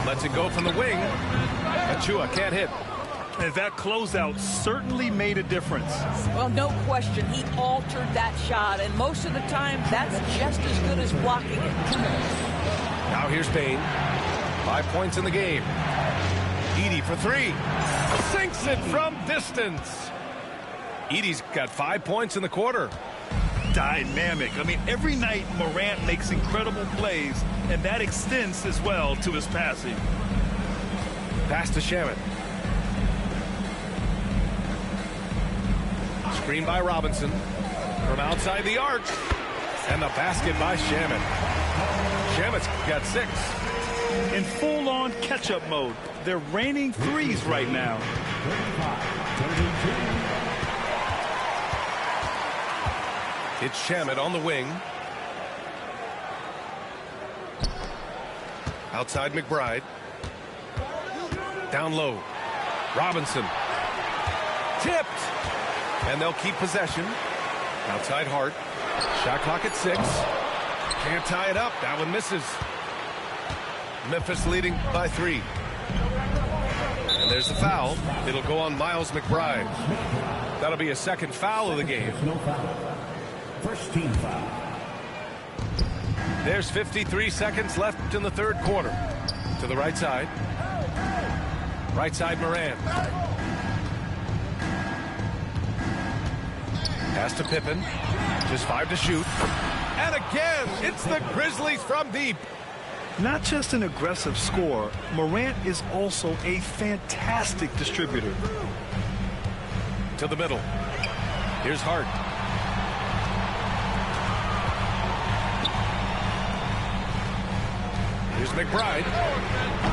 Lets it go from the wing. Achua can't hit. And that closeout certainly made a difference. Well, no question. He altered that shot, and most of the time, that's just as good as blocking it. Now here's Payne. 5 points in the game. Edey for three. Sinks it from distance. Edey's got 5 points in the quarter. Dynamic. I mean, every night Morant makes incredible plays, and that extends as well to his passing. Pass to Shamet. Screen by Robinson from outside the arc, and the basket by Shamet. Shamet's got 6. In full-on catch-up mode, they're raining threes right now. It's Shamet on the wing. Outside McBride. Down low. Robinson. Tipped. And they'll keep possession. Outside Hart. Shot clock at 6. Can't tie it up. That one misses. Memphis leading by 3. And there's the foul. It'll go on Miles McBride. That'll be a second foul of the game. First team foul. There's 53 seconds left in the third quarter. To the right side. Right side Morant. Pass to Pippen. Just 5 to shoot. And again, it's the Grizzlies from deep. Not just an aggressive scorer, Morant is also a fantastic distributor. To the middle. Here's Hart. Here's McBride.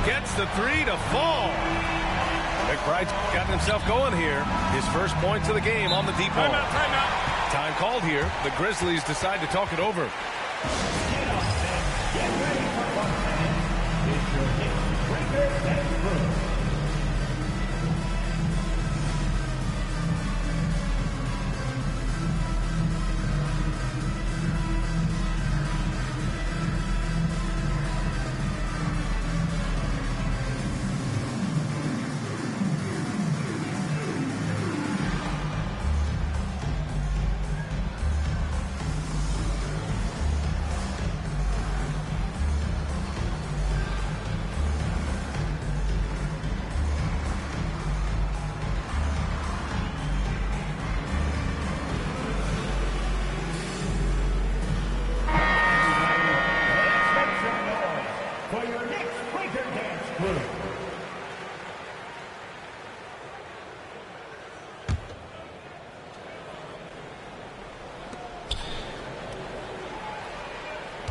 Gets the 3 to fall. McBride's gotten himself going here. His first points of the game on the deep ball. Timeout. Time called here. The Grizzlies decide to talk it over.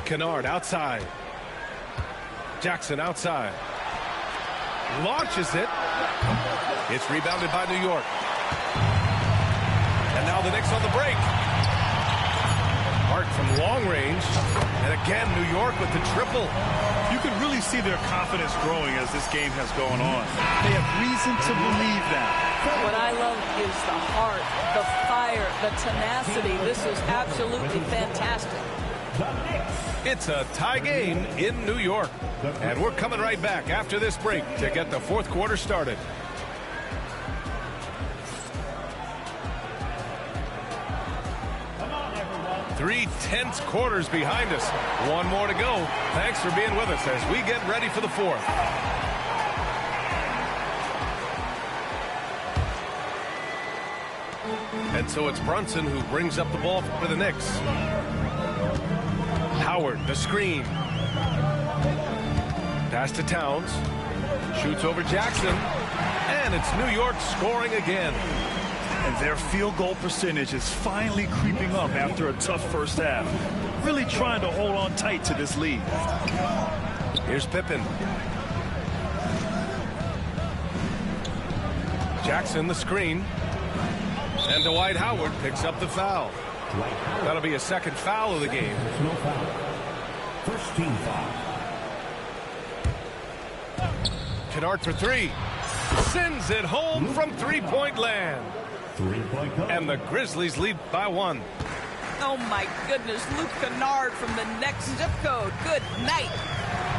Kennard outside. Jackson outside. Launches it. It's rebounded by New York. And now the Knicks on the break. Hart from long range. And again, New York with the triple. You can really see their confidence growing as this game has gone on. They have reason to believe that. What I love is the heart, the fire, the tenacity. This is absolutely fantastic. It's a tie game in New York. And we're coming right back after this break to get the fourth quarter started. Three tense quarters behind us. One more to go. Thanks for being with us as we get ready for the fourth. And so it's Brunson who brings up the ball for the Knicks. Howard, the screen. Pass to Towns. Shoots over Jackson. And it's New York scoring again. And their field goal percentage is finally creeping up after a tough first half. Really trying to hold on tight to this lead. Here's Pippen. Jackson, the screen. And Dwight Howard picks up the foul. That'll be a second foul of the game. First team foul. Kennard for three. Sends it home from three-point land. And the Grizzlies lead by 1. Oh, my goodness. Luke Kennard from the next zip code. Good night.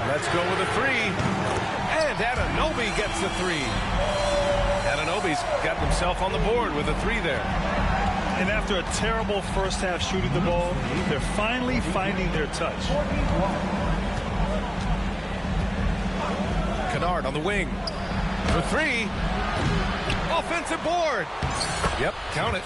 Let's go with a three. And Anunoby gets a three. Anunoby's got himself on the board with a three there. And after a terrible first half shooting the ball, they're finally finding their touch. Kennard on the wing for three. Offensive board. Yep, count it.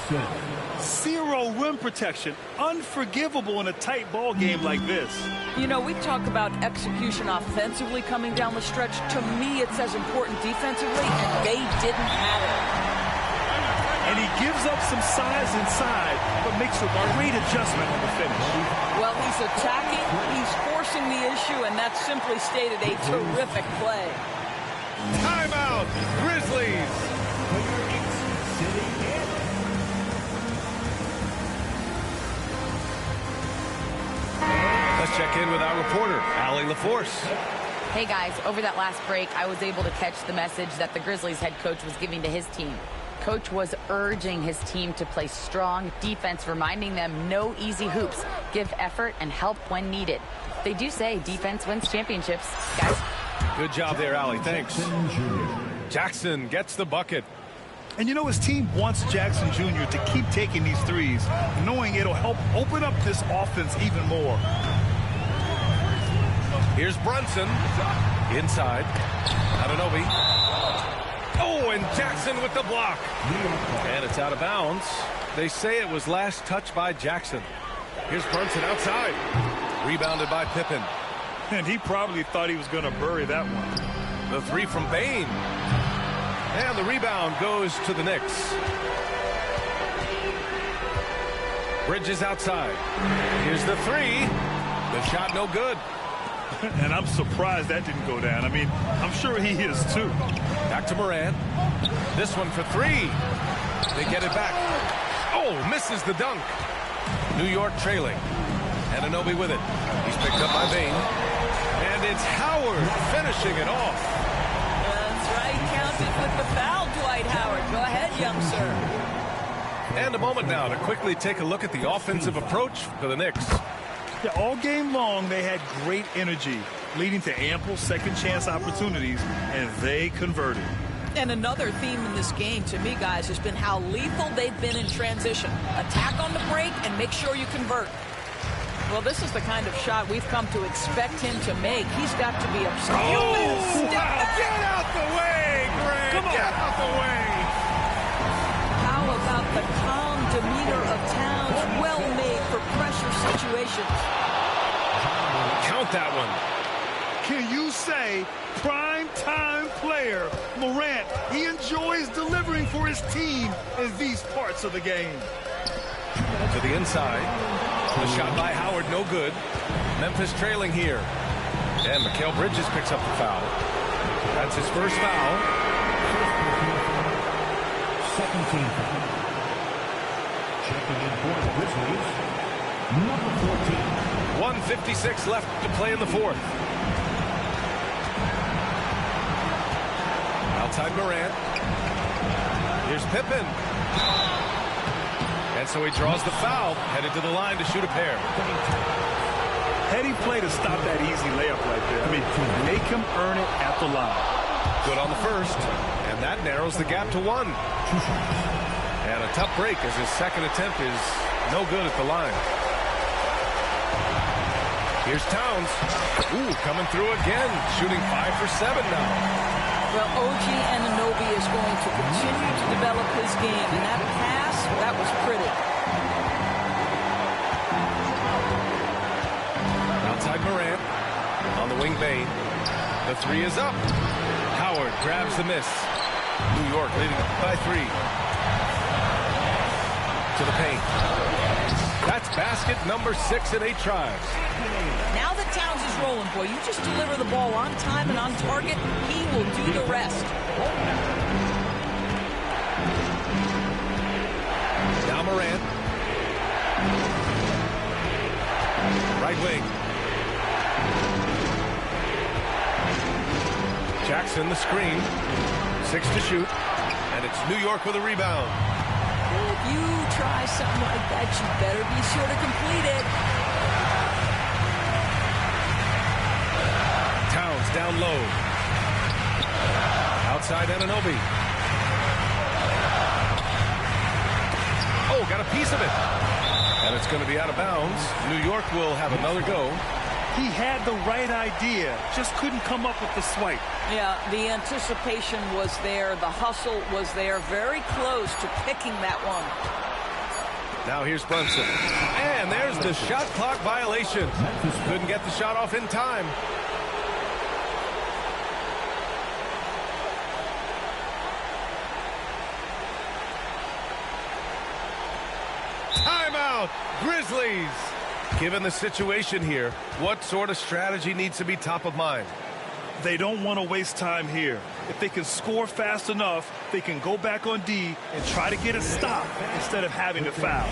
Zero rim protection. Unforgivable in a tight ball game like this. You know, we talk about execution offensively coming down the stretch. To me, it's as important defensively, and they didn't have it. And he gives up some size inside, but makes a great adjustment on the finish. Well, he's attacking, he's forcing the issue, and that simply stated a terrific play. Timeout, Grizzlies. Let's check in with our reporter, Allie LaForce. Hey guys, over that last break, I was able to catch the message that the Grizzlies head coach was giving to his team. Coach was urging his team to play strong defense, reminding them no easy hoops, give effort and help when needed. They do say defense wins championships, guys. Good job there, Allie. Thanks. Jackson gets the bucket. And you know, his team wants Jackson Jr. to keep taking these threes, knowing it'll help open up this offense even more. Here's Brunson. Inside. Anunoby. Oh, and Jackson with the block. And it's out of bounds. They say it was last touched by Jackson. Here's Brunson outside. Rebounded by Pippen. And he probably thought he was going to bury that one. The three from Bane. And the rebound goes to the Knicks. Bridges outside. Here's the three. The shot no good. And I'm surprised that didn't go down. I mean, I'm sure he is too. Back to Morant. This one for three. They get it back. Oh, misses the dunk. New York trailing. Anunoby with it. He's picked up by Bane. And it's Howard finishing it off. That's right. Counted with the foul, Dwight Howard. Go ahead, young sir. And a moment now to quickly take a look at the offensive approach for the Knicks. Yeah, all game long, they had great energy, leading to ample second chance opportunities, and they converted. And another theme in this game, to me, guys, has been how lethal they've been in transition. Attack on the break and make sure you convert. Well, this is the kind of shot we've come to expect him to make. He's got to be upset. Oh, wow. Get out the way, Greg. Come on. Get out the way. How about the calm demeanor of Towns? Well made for pressure situations. Count that one. Can you say prime time player Morant? He enjoys delivering for his team in these parts of the game. To the inside. The shot by Howard, no good. Memphis trailing here. And Mikal Bridges picks up the foul. That's his first foul. Second team foul. Checking in for the Grizzlies, number 14. 1:56 left to play in the fourth. Outside Morant. Here's Pippen. And so he draws the foul, headed to the line to shoot a pair. Heady play to stop that easy layup right there. I mean, make him earn it at the line. Good on the first, and that narrows the gap to one. And a tough break as his second attempt is no good at the line. Here's Towns. Ooh, coming through again, shooting 5 for 7 now. Well, OG Anunoby is going to continue to develop his game, and that pass, that was pretty. Outside Morant, on the wing Bane. The three is up. Howard grabs the miss. New York leading by 3. To the paint. That's basket number 6 in 8 tries. Now that Towns is rolling, boy, you just deliver the ball on time and on target, he will do the rest. Now Morant. Right wing. Jackson the screen. 6 to shoot. And it's New York with a rebound. If you try something like that, you better be sure to complete it. down low. Outside Anunoby. Oh, got a piece of it. And it's going to be out of bounds. New York will have another go. He had the right idea, just couldn't come up with the swipe. Yeah, the anticipation was there. The hustle was there. Very close to picking that one. Now here's Brunson. And there's the shot clock violation. Couldn't get the shot off in time. Timeout, Grizzlies. Given the situation here, what sort of strategy needs to be top of mind? They don't want to waste time here. If they can score fast enough, they can go back on D and try to get a stop instead of having to foul.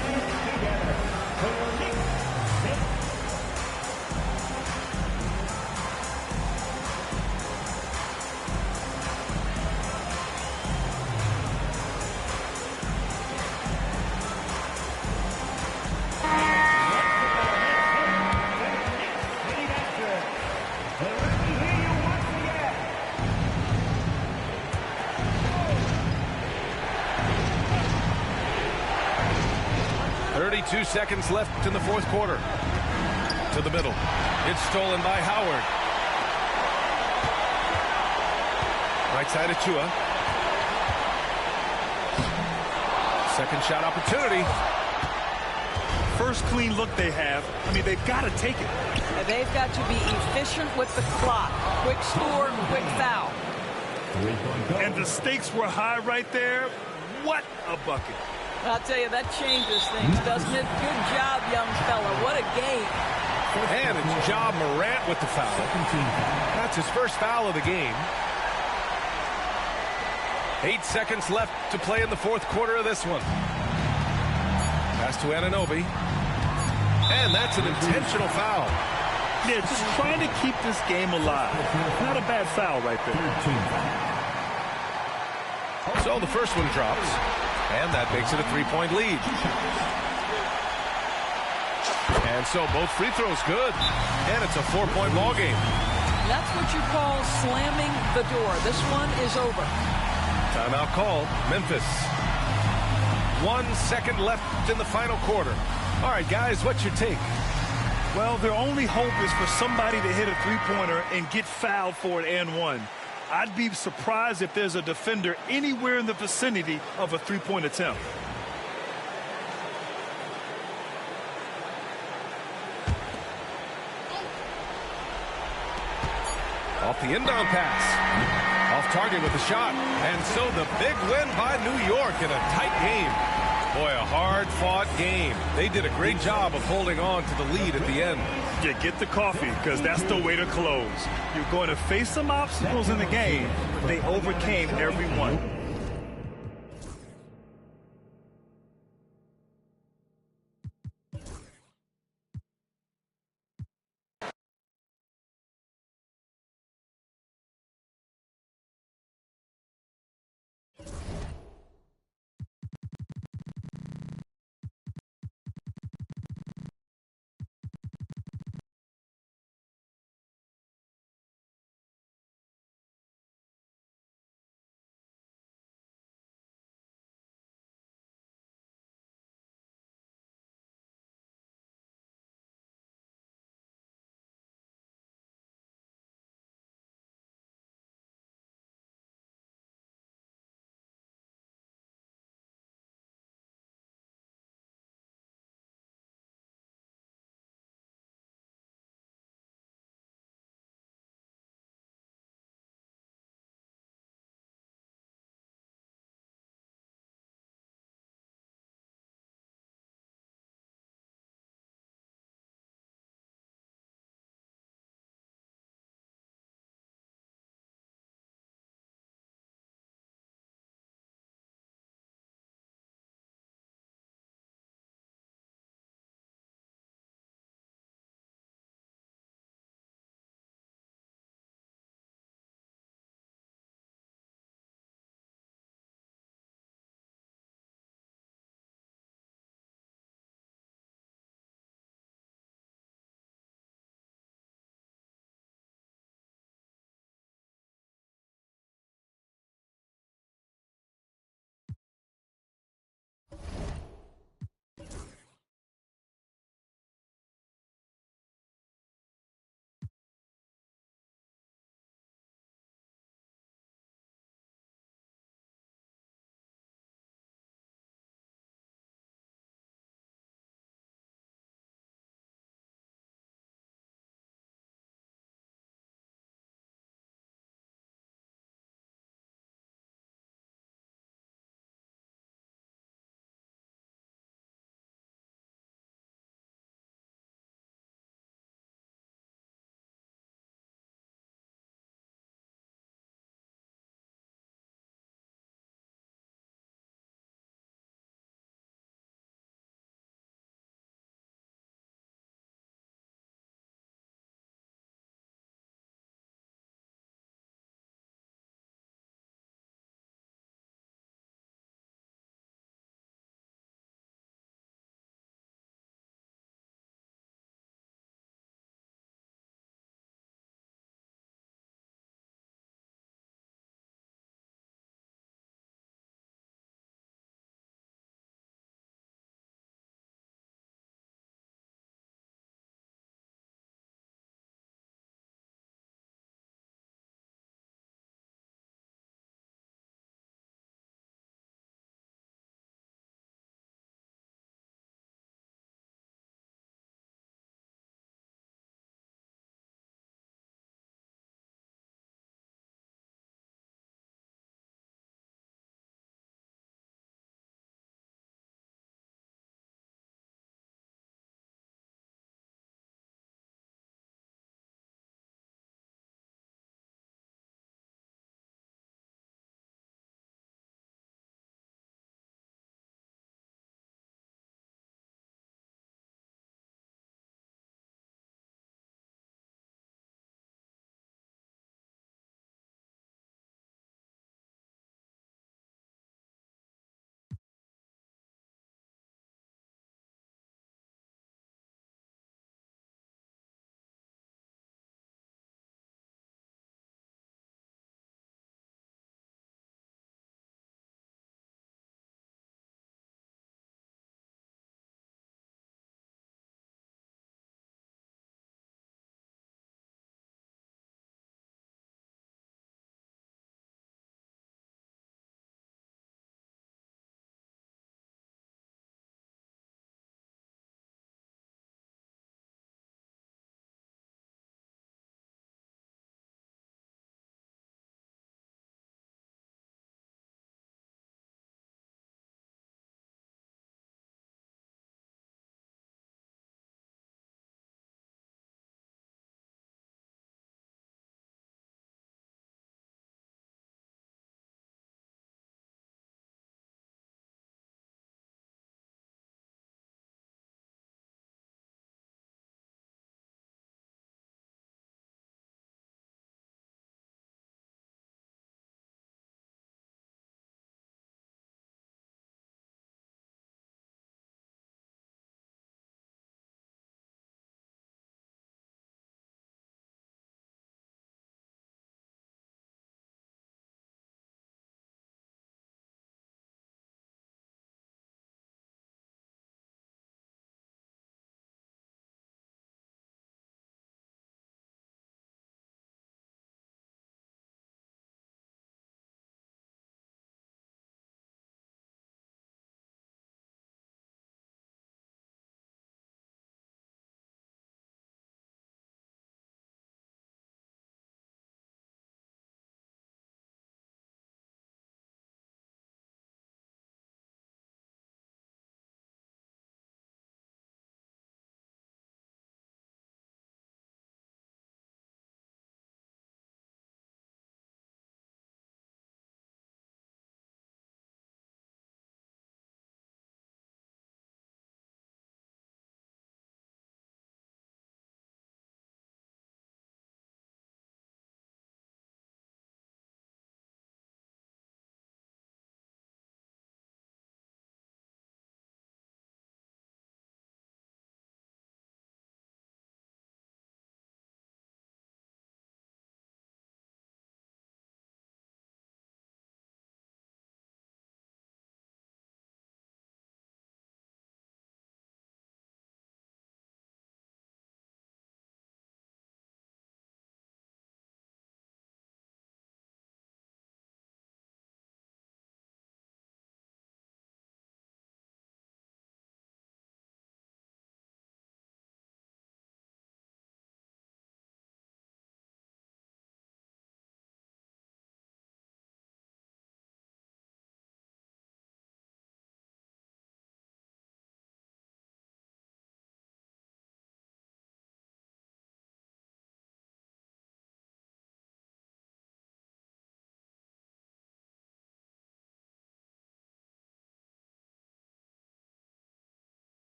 Seconds left in the fourth quarter. To the middle. It's stolen by Howard. Right side of Chua. Second shot opportunity. First clean look they have. I mean, they've got to take it. They've got to be efficient with the clock. Quick score, quick foul. And the stakes were high right there. What a bucket. I'll tell you, that changes things, doesn't it? Good job, young fella. What a game. And it's Ja Morant with the foul. That's his first foul of the game. 8 seconds left to play in the fourth quarter of this one. Pass to Anunoby. And that's an intentional foul. Yeah, just trying to keep this game alive. Not a bad foul right there. So the first one drops. And that makes it a 3-point lead. And so both free throws good. And it's a 4-point ball game. That's what you call slamming the door. This one is over. Timeout called. Memphis. 1 second left in the final quarter. All right, guys, what's your take? Well, their only hope is for somebody to hit a three-pointer and get fouled for an and one. I'd be surprised if there's a defender anywhere in the vicinity of a three-point attempt. Off the inbound pass. Off target with the shot. And so the big win by New York in a tight game. Boy, a hard-fought game. They did a great job of holding on to the lead at the end. Yeah, get the coffee, because that's the way to close. You're going to face some obstacles in the game, but they overcame every one.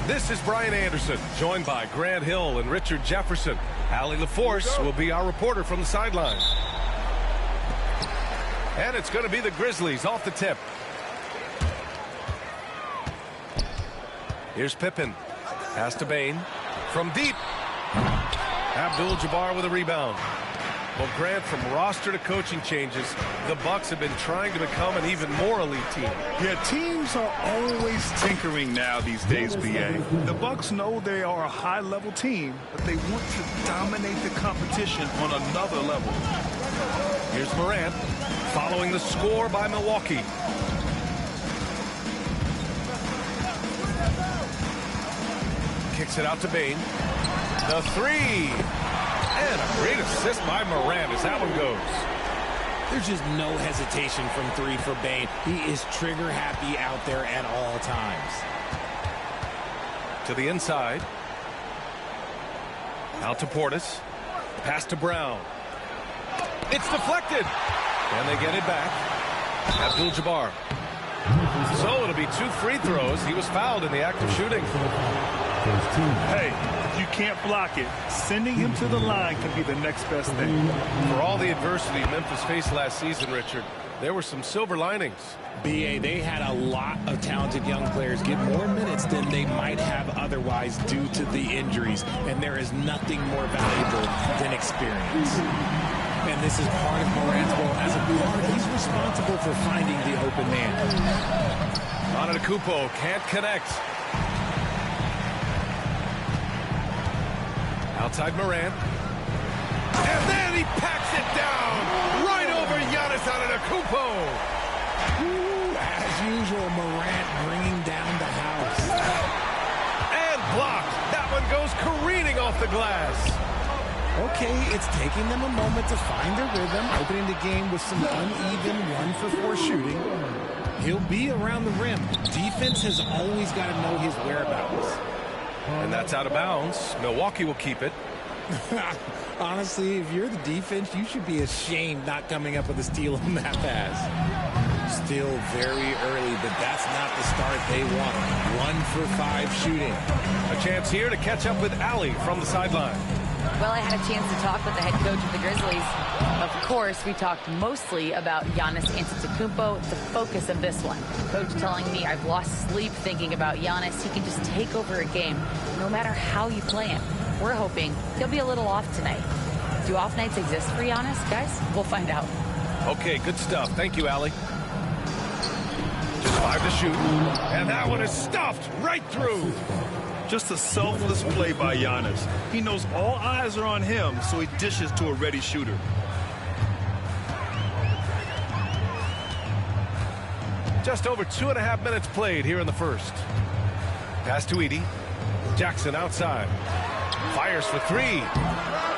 This is Brian Anderson, joined by Grant Hill and Richard Jefferson. Allie LaForce will be our reporter from the sideline. And it's going to be the Grizzlies off the tip. Here's Pippen. Pass to Bane. From deep. Abdul-Jabbar with a rebound. Well, Grant, from roster to coaching changes, the Bucks have been trying to become an even more elite team. Yeah, teams are always tinkering now these days, B.A. The Bucks know they are a high-level team, but they want to dominate the competition on another level. Here's Morant, following the score by Milwaukee. Kicks it out to Bane. The three. And a great assist by Morant as that one goes. There's just no hesitation from three for Bane. He is trigger happy out there at all times. To the inside. Out to Portis. Pass to Brown. It's deflected. And they get it back. Abdul-Jabbar. So it'll be 2 free throws. He was fouled in the act of shooting. Hey, if you can't block it, sending him to the line can be the next best thing. For all the adversity Memphis faced last season, Richard, there were some silver linings. B.A., they had a lot of talented young players get more minutes than they might have otherwise due to the injuries, and there is nothing more valuable than experience. And this is part of Morant's role as a guard. He's responsible for finding the open man. Antetokounmpo can't connect. Outside Morant. And then he packs it down right over Giannis Antetokounmpo. As usual, Morant bringing down the house. And blocked. That one goes careening off the glass. Okay, it's taking them a moment to find their rhythm, opening the game with some uneven 1-for-4 shooting. He'll be around the rim. Defense has always got to know his whereabouts. And that's out of bounds. Milwaukee will keep it. Honestly, if you're the defense, you should be ashamed not coming up with a steal on that pass. Still very early, but that's not the start they want. 1-for-5 shooting. A chance here to catch up with Allie from the sideline. Well, I had a chance to talk with the head coach of the Grizzlies. Of course, we talked mostly about Giannis Antetokounmpo, the focus of this one. Coach telling me I've lost sleep thinking about Giannis. He can just take over a game, no matter how you play him. We're hoping he'll be a little off tonight. Do off nights exist for Giannis, guys? We'll find out. Okay, good stuff. Thank you, Allie. Just 5 to shoot. And that one is stuffed right through. Just a selfless play by Giannis. He knows all eyes are on him, so he dishes to a ready shooter. Just over 2.5 minutes played here in the first. Pass to Edey. Jackson outside. Fires for 3.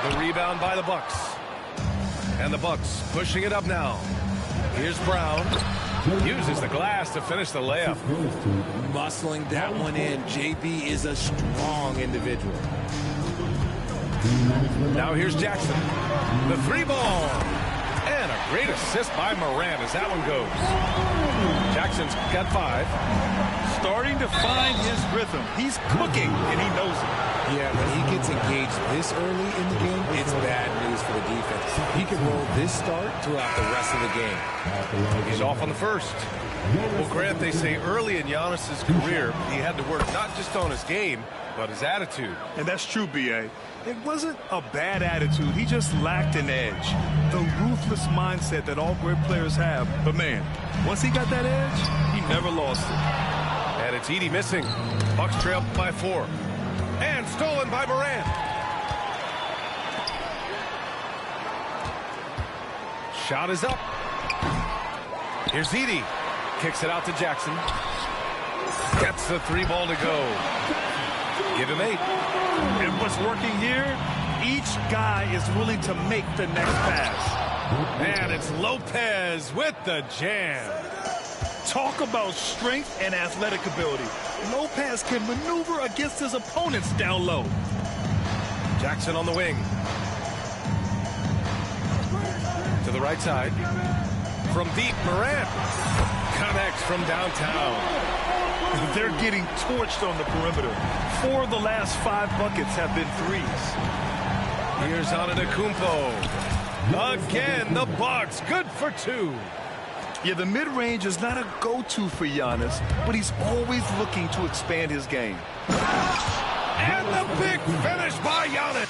The rebound by the Bucks. And the Bucks pushing it up now. Here's Brown. Uses the glass to finish the layup. Muscling that one in. JB is a strong individual. Now here's Jackson. The 3-ball. And a great assist by Morant as that one goes. Jackson's got 5. Starting to find his rhythm. He's cooking, and he knows it. Yeah, when he gets engaged this early in the game, it's bad news for the defense. He can roll this start throughout the rest of the game. He's off on the first. Well, Grant, they say early in Giannis's career, he had to work not just on his game, but his attitude. And that's true, B.A. It wasn't a bad attitude. He just lacked an edge. The ruthless mindset that all great players have. But, man, once he got that edge, he never lost it. And it's Edey missing. Bucks trail by 4. And stolen by Morant. Shot is up. Here's Edey. Kicks it out to Jackson. Gets the 3 ball to go. Give him 8. And what's working here, each guy is willing to make the next pass. And it's Lopez with the jam. Talk about strength and athletic ability. Lopez can maneuver against his opponents down low. Jackson on the wing. To the right side. From deep, Morant connects from downtown. They're getting torched on the perimeter. 4 of the last 5 buckets have been threes. Here's Antetokounmpo. Again, the Bucks. Good for 2. Yeah, the mid-range is not a go-to for Giannis, but he's always looking to expand his game. And the big finish by Giannis.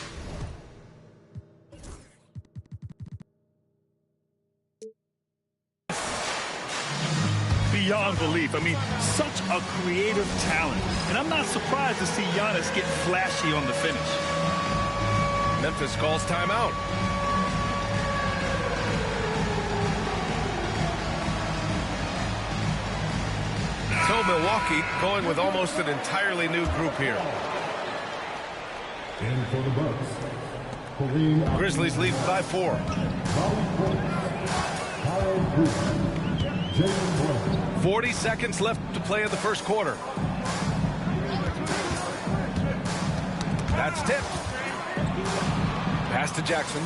Beyond belief. I mean, such a creative talent. And I'm not surprised to see Giannis get flashy on the finish. Memphis calls timeout. So Milwaukee going with almost an entirely new group here. And for the Bucks, Grizzlies lead by 4. 40 seconds left to play in the first quarter. That's tipped. Pass to Jackson.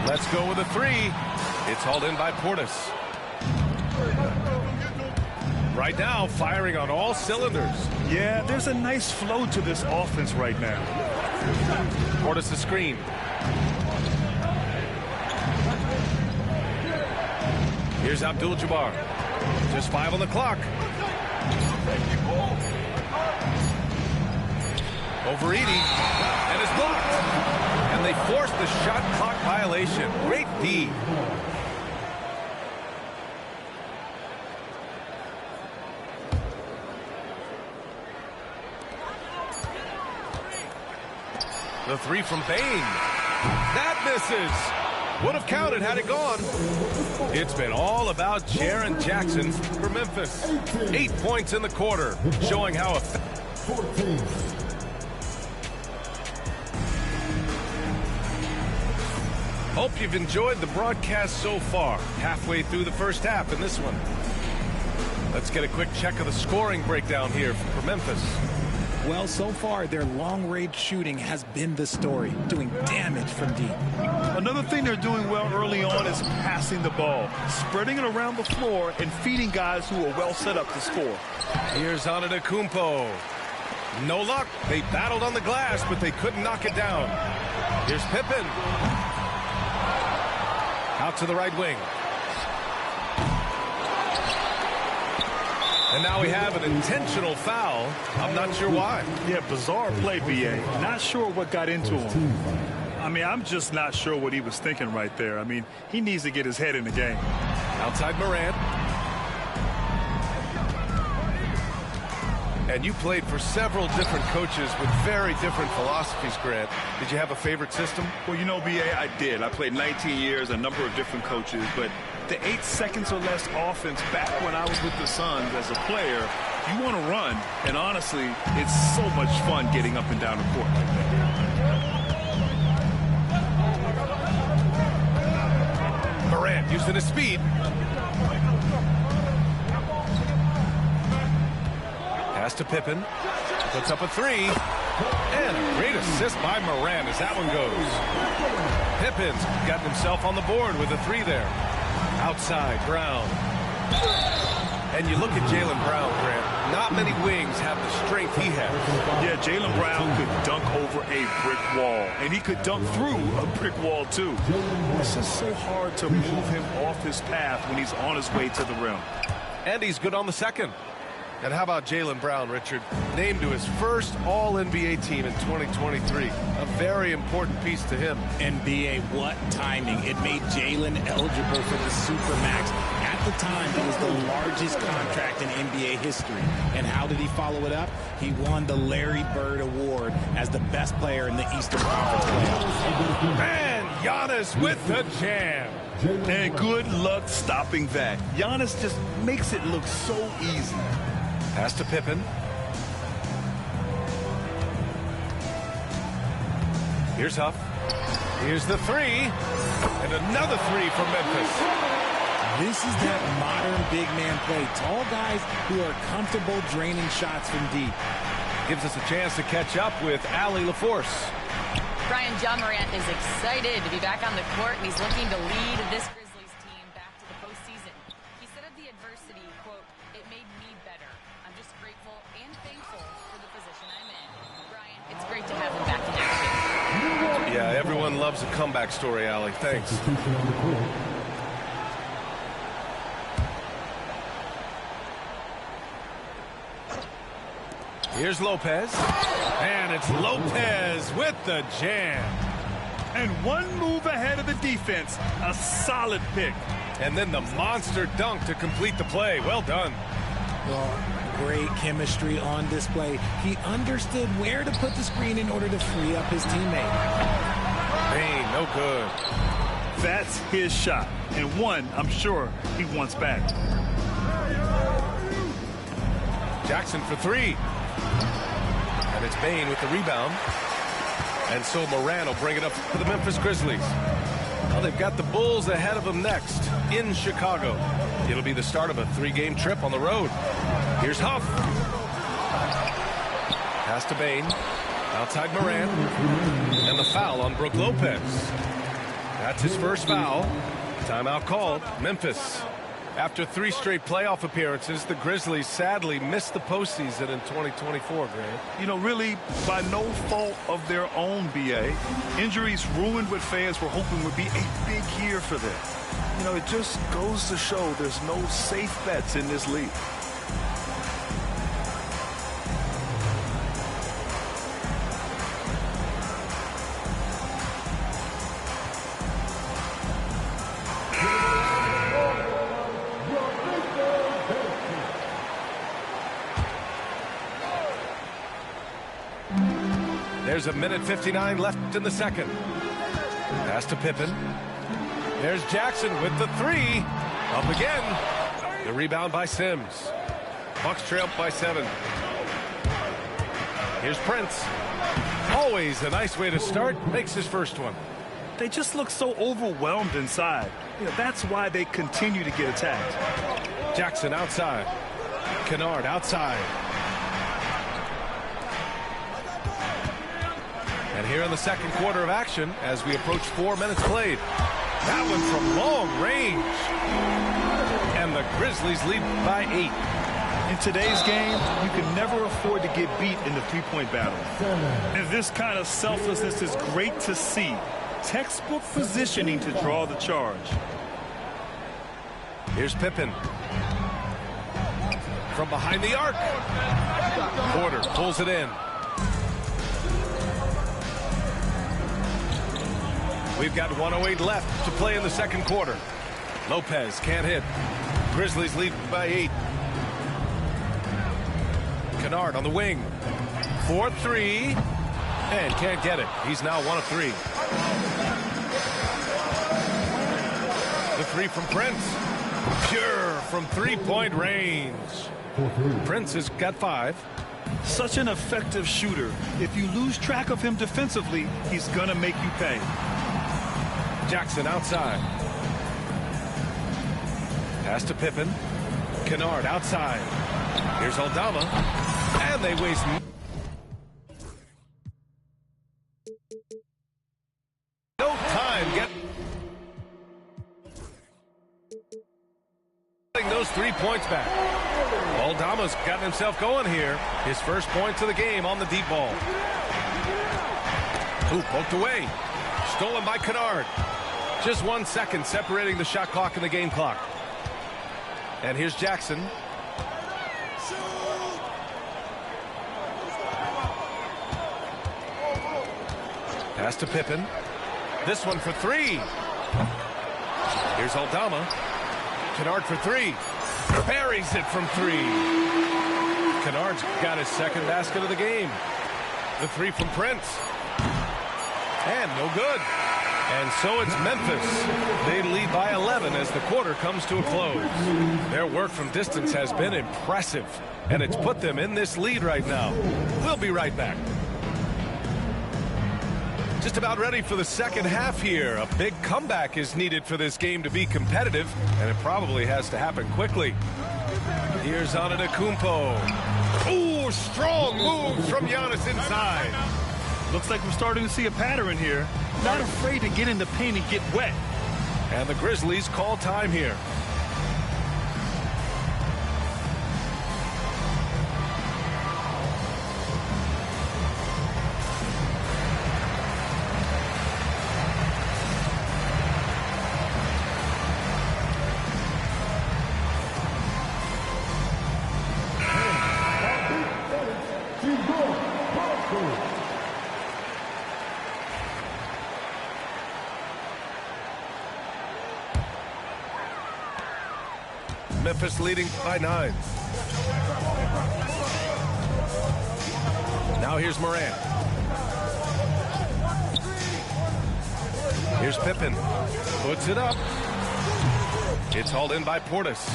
Let's go with a 3. It's hauled in by Portis. Right now, firing on all cylinders. Yeah, there's a nice flow to this offense right now. Portis' screen. Here's Abdul-Jabbar. Just 5 on the clock. Over Edey. And it's blocked. And they forced the shot clock violation. Great D. The 3 from Bane. That misses. Would have counted had it gone. It's been all about Jaren Jackson for Memphis. 8 points in the quarter, showing how effective. Hope you've enjoyed the broadcast so far. Halfway through the first half in this one. Let's get a quick check of the scoring breakdown here for Memphis. Well, so far, their long-range shooting has been the story, doing damage from deep. Another thing they're doing well early on is passing the ball, spreading it around the floor and feeding guys who are well set up to score. Here's Antetokounmpo. No luck. They battled on the glass, but they couldn't knock it down. Here's Pippen. Out to the right wing. And now we have an intentional foul. I'm not sure why. Yeah, bizarre play, B.A. Not sure what got into him. I mean, I'm just not sure what he was thinking right there. I mean, he needs to get his head in the game. Outside Morant. And you played for several different coaches with very different philosophies, Grant. Did you have a favorite system? Well, you know, B.A., I did. I played 19 years, a number of different coaches, but the 8 seconds or less offense back when I was with the Suns as a player, you want to run, and honestly, it's so much fun getting up and down the court like that. Morant using his speed. Pass to Pippen. Puts up a 3. And a great assist by Morant as that one goes. Pippen's got himself on the board with a 3 there. Outside, Brown. And you look at Jaylen Brown, Grant. Not many wings have the strength he has. Yeah, Jaylen Brown could dunk over a brick wall. And he could dunk through a brick wall, too. It's just so hard to move him off his path when he's on his way to the rim. And he's good on the second. And how about Jaylen Brown, Richard? Named to his first All-NBA team in 2023. A very important piece to him. NBA, what timing. It made Jaylen eligible for the Supermax. At the time, it was the largest contract in NBA history. And how did he follow it up? He won the Larry Bird Award as the best player in the Eastern Conference playoffs. And Giannis with the jam. And good luck stopping that. Giannis just makes it look so easy. Pass to Pippen. Here's Huff. Here's the three. And another three from Memphis. This is that modern big man play. Tall guys who are comfortable draining shots from deep. Gives us a chance to catch up with Allie LaForce. Brian, Ja Morant is excited to be back on the court, and he's looking to lead this Grizzlies team back to the postseason. He said of the adversity, quote, "It made me better. I'm just grateful and thankful for the position I'm in." Brian, it's great to have him back in action. Yeah, everyone loves a comeback story, Allie. Thanks. Here's Lopez. And it's Lopez with the jam. And one move ahead of the defense. A solid pick. And then the monster dunk to complete the play. Well done. Well, great chemistry on display. He understood where to put the screen in order to free up his teammate. Bane, no good. That's his shot. And one, I'm sure, he wants back. Jackson for three. And it's Bane with the rebound. And so Morant will bring it up to the Memphis Grizzlies. Well, they've got the Bulls ahead of them next in Chicago. It'll be the start of a 3-game trip on the road. Here's Huff. Pass to Bane. Outside Morant. And the foul on Brook Lopez. That's his first foul. Timeout called. Memphis. After 3 straight playoff appearances, the Grizzlies sadly missed the postseason in 2024, Grant. You know, really, by no fault of their own, B.A. Injuries ruined what fans were hoping would be a big year for them. You know, it just goes to show there's no safe bets in this league. There's a minute 59 left in the second. Pass to Pippen. There's Jackson with the three. Up again. The rebound by Sims. Bucks trail by 7. Here's Prince. Always a nice way to start. Makes his first one. They just look so overwhelmed inside. You know, that's why they continue to get attacked. Jackson outside. Kennard outside. And here in the second quarter of action, as we approach 4 minutes played. That one from long range. And the Grizzlies lead by 8. In today's game, you can never afford to get beat in the three-point battle. And this kind of selflessness is great to see. Textbook positioning to draw the charge. Here's Pippen. From behind the arc. Porter pulls it in. We've got 1:08 left to play in the second quarter. Lopez can't hit. Grizzlies lead by 8. Kennard on the wing. 4-3. And can't get it. He's now 1 of 3. The three from Prince. Pure from 3-point range. Prince has got 5. Such an effective shooter. If you lose track of him defensively, he's gonna make you pay. Jackson outside. Pass to Pippen. Kennard outside. Here's Aldama. And they waste no time getting those 3 points back. Aldama's gotten himself going here. His first points of the game on the deep ball. Ooh, poked away. Stolen by Kennard. Just 1 second separating the shot clock and the game clock. And here's Jackson. Pass to Pippen. This one for 3. Here's Aldama. Kennard for 3. Buries it from 3. Kennard's got his second basket of the game. The 3 from Prince. And no good. And so it's Memphis. They lead by 11 as the quarter comes to a close. Their work from distance has been impressive, and it's put them in this lead right now. We'll be right back. Just about ready for the second half here. A big comeback is needed for this game to be competitive, and it probably has to happen quickly. Here's Antetokounmpo. Ooh, strong moves from Giannis inside. Looks like we're starting to see a pattern here. Not afraid to get in the paint and get wet. And the Grizzlies call time here. Memphis leading by 9. Now here's Morant. Here's Pippen. Puts it up. It's hauled in by Portis.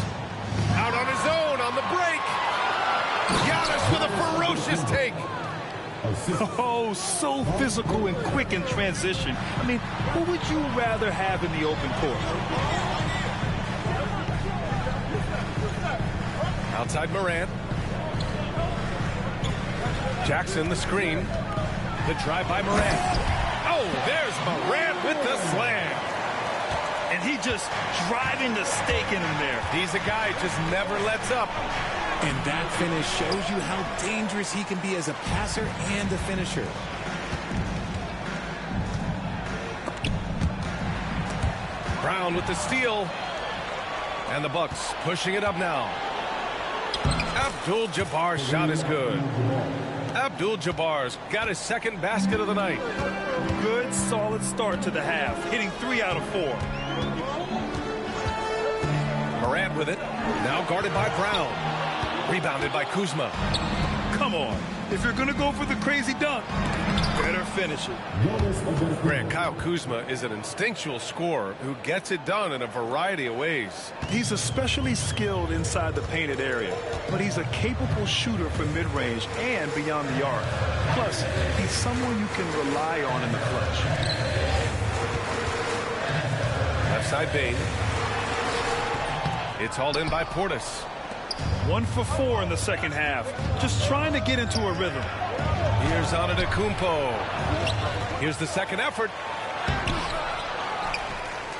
Out on his own on the break. Giannis with a ferocious take. Oh, so physical and quick in transition. I mean, who would you rather have in the open court? Outside Morant. Jackson the screen. The drive by Morant. Oh, there's Morant with the slam. And he just driving the stake in him there. He's a guy who just never lets up. And that finish shows you how dangerous he can be as a passer and a finisher. Brown with the steal. And the Bucks pushing it up now. Abdul-Jabbar's shot is good. Abdul-Jabbar's got his second basket of the night. Good, solid start to the half, hitting 3 out of 4. Morant with it, now guarded by Brown. Rebounded by Kuzma. Come on, if you're going to go for the crazy dunk, better finish it. Grant, Kyle Kuzma is an instinctual scorer who gets it done in a variety of ways. He's especially skilled inside the painted area, but he's a capable shooter from mid-range and beyond the arc. Plus, he's someone you can rely on in the clutch. Left side Bane. It's hauled in by Portis. 1 for 4 in the second half. Just trying to get into a rhythm. Here's Antetokounmpo. Here's the second effort.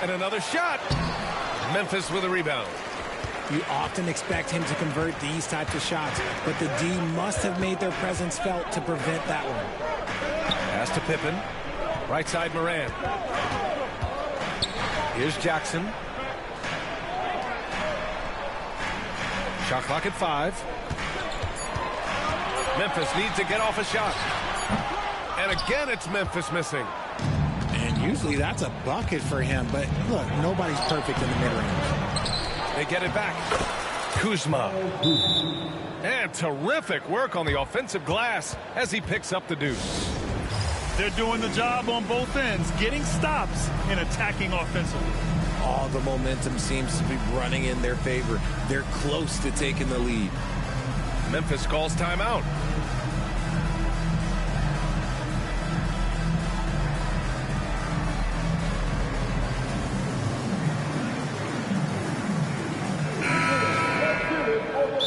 And another shot. Memphis with a rebound. You often expect him to convert these types of shots, but the D must have made their presence felt to prevent that one. Pass to Pippen. Right side Morant. Here's Jackson. Shot clock at 5. Memphis needs to get off a shot. And again, it's Memphis missing. And usually that's a bucket for him, but look, nobody's perfect in the mid-range. They get it back. Kuzma. And terrific work on the offensive glass as he picks up the deuce. They're doing the job on both ends, getting stops and attacking offensively. All the momentum seems to be running in their favor. They're close to taking the lead. Memphis calls timeout.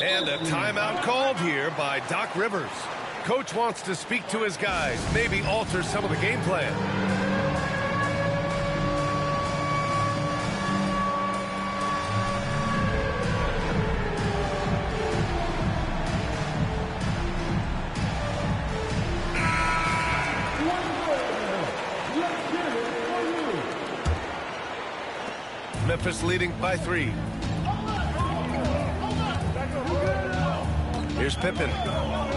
And a timeout called here by Doc Rivers. Coach wants to speak to his guys, maybe alter some of the game plan. Memphis leading by 3. Here's Pippen.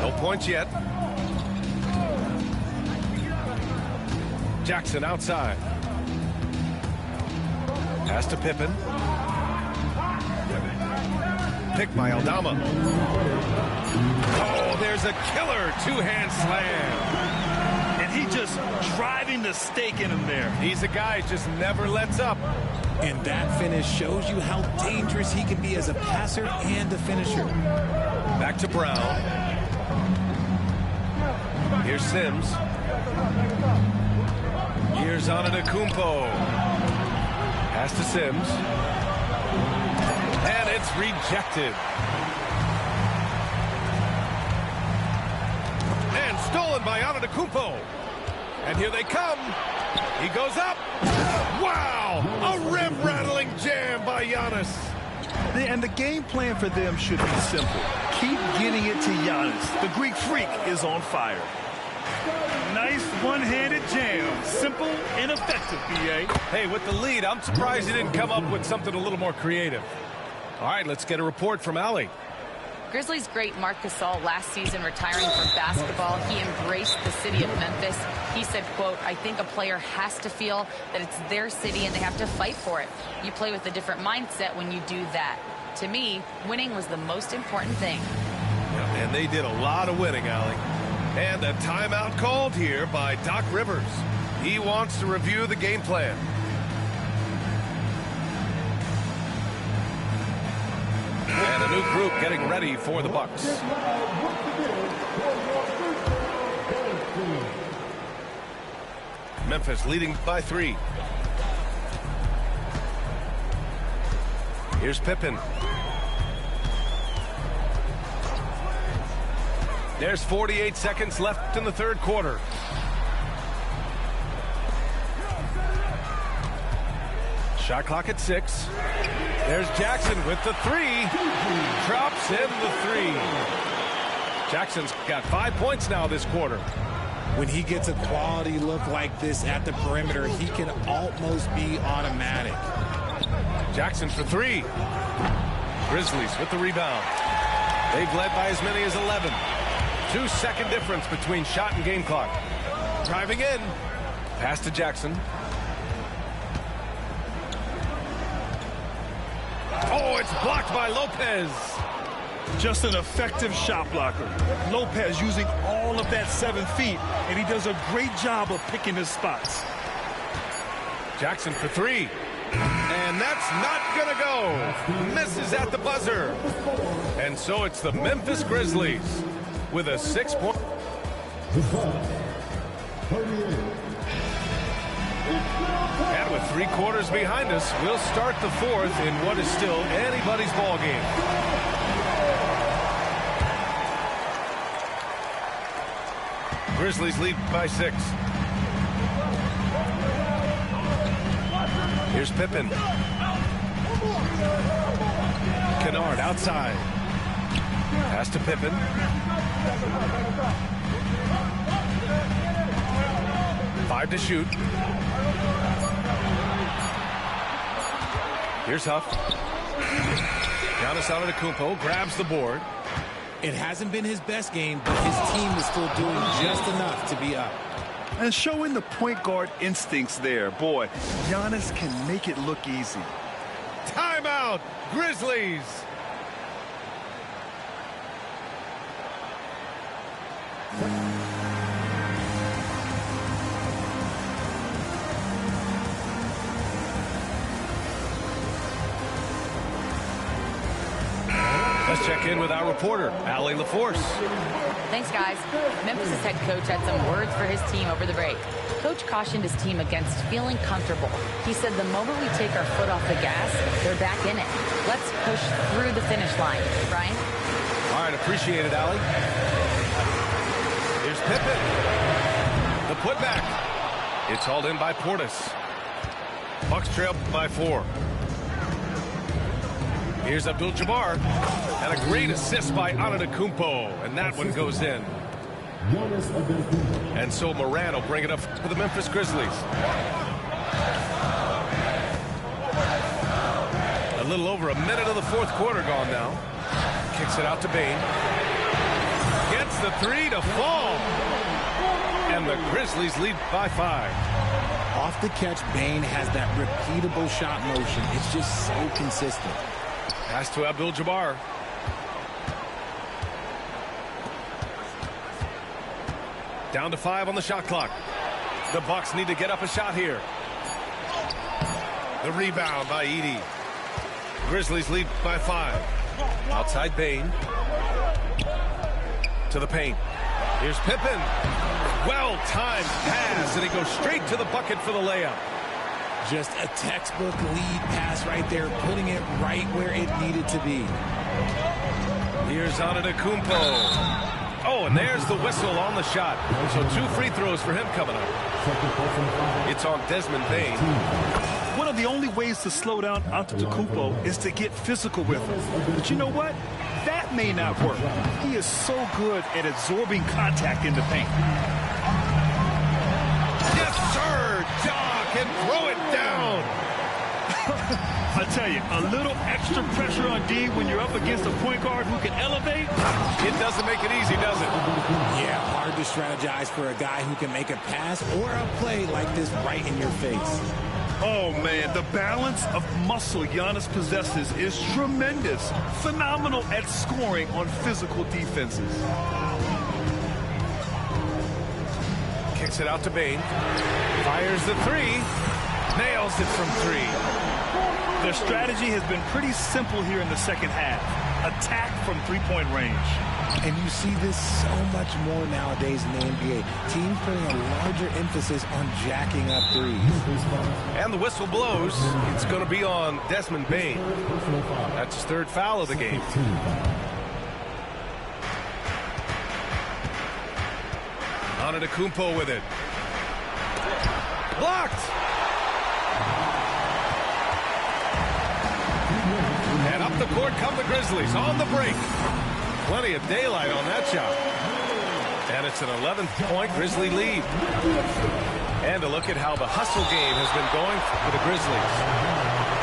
No points yet. Jackson outside. Pass to Pippen. Picked by Aldama. Oh, there's a killer two-hand slam. And he just driving the stake in him there. He's a guy who just never lets up. And that finish shows you how dangerous he can be as a passer and a finisher. Back to Brown. Here's Sims. Here's Antetokounmpo. Pass to Sims. And it's rejected. And stolen by Antetokounmpo. And here they come. He goes up. Wow! A rib-rattling jam by Giannis. And the game plan for them should be simple. Keep getting it to Giannis. The Greek freak is on fire. Nice one-handed jam. Simple and effective, B.A. Hey, with the lead, I'm surprised he didn't come up with something a little more creative. All right, let's get a report from Allie. Grizzlies great Marc Gasol last season retiring from basketball. He embraced the city of Memphis. He said, quote, "I think a player has to feel that it's their city and they have to fight for it. You play with a different mindset when you do that. To me, winning was the most important thing." Yeah, and they did a lot of winning, Allie. And a timeout called here by Doc Rivers. He wants to review the game plan. And a new group getting ready for the Bucks. Memphis leading by 3. Here's Pippen. There's 48 seconds left in the third quarter. Shot clock at 6. There's Jackson with the 3. Drops in the 3. Jackson's got 5 points now this quarter. When he gets a quality look like this at the perimeter, he can almost be automatic. Jackson for 3. Grizzlies with the rebound. They've led by as many as 11. 2-second difference between shot and game clock. Driving in. Pass to Jackson. Oh, it's blocked by Lopez. Just an effective shot blocker. Lopez using all of that 7 feet, and he does a great job of picking his spots. Jackson for 3. And that's not going to go. Misses at the buzzer. And so it's the Memphis Grizzlies with a 6-point. And with 3 quarters behind us, we'll start the 4th in what is still anybody's ball game. Grizzlies lead by 6. Here's Pippen. Kennard outside. Pass to Pippen. Five to shoot. Here's Huff. Giannis Antetokounmpo grabs the board. It hasn't been his best game, but his team is still doing just enough to be up. And showing the point guard instincts there. Boy, Giannis can make it look easy. Timeout, Grizzlies. Let's check in with our reporter, Allie LaForce. Thanks, guys. Memphis' head coach had some words for his team over the break. Coach cautioned his team against feeling comfortable. He said the moment we take our foot off the gas, they're back in it. Let's push through the finish line. Brian? All right, appreciate it, Allie. Here's Pippen. The putback. It's hauled in by Portis. Bucks trail by 4. Here's Abdul-Jabbar. And a great assist by Antetokounmpo. And that one goes in. And so Morant will bring it up for the Memphis Grizzlies. A little over a minute of the fourth quarter gone now. Kicks it out to Bane. Gets the 3 to fall. And the Grizzlies lead by 5. Off the catch, Bane has that repeatable shot motion. It's just so consistent. Pass to Down to 5 on the shot clock. The Bucks need to get up a shot here. The rebound by Edey. Grizzlies lead by 5. Outside Bane. To the paint. Here's Pippen. Well-timed pass, and he goes straight to the bucket for the layup. Just a textbook lead pass right there, putting it right where it needed to be. Here's Antetokounmpo. Oh, and there's the whistle on the shot. So 2 free throws for him coming up. It's on Desmond Bane. One of the only ways to slow down Antetokounmpo is to get physical with him. But you know what? That may not work. He is so good at absorbing contact in the paint. Yes, sir! Ja can throw it down. I tell you, a little extra pressure on D when you're up against a point guard who can elevate. It doesn't make it easy, does it? Yeah, hard to strategize for a guy who can make a pass or a play like this right in your face. Oh, man, the balance of muscle Giannis possesses is tremendous. Phenomenal at scoring on physical defenses. Kicks it out to Bane. Fires the 3. Nails it from 3. Their strategy has been pretty simple here in the second half. Attack from three-point range. And you see this so much more nowadays in the NBA. Teams putting a larger emphasis on jacking up threes. And the whistle blows. It's going to be on Desmond Bane. That's his 3rd foul of the game. Antetokounmpo with it. Blocked! And up the court come the Grizzlies on the break. Plenty of daylight on that shot. And it's an 11-point Grizzly lead. And a look at how the hustle game has been going for the Grizzlies.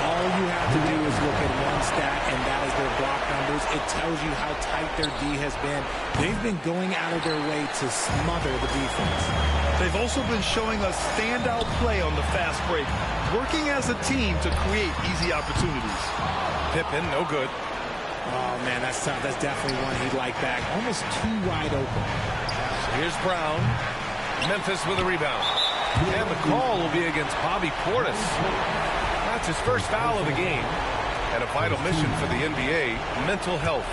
All you have to do is look at one stat, and that is their block numbers. It tells you how tight their D has been. They've been going out of their way to smother the defense. They've also been showing us standout play on the fast break, working as a team to create easy opportunities. Pippen, no good. Oh, man, that's tough. That's definitely one he'd like back. Almost too wide open. Here's Brown. Memphis with a rebound. And the call will be against Bobby Portis. That's his 1st foul of the game. And a vital mission for the NBA, mental health.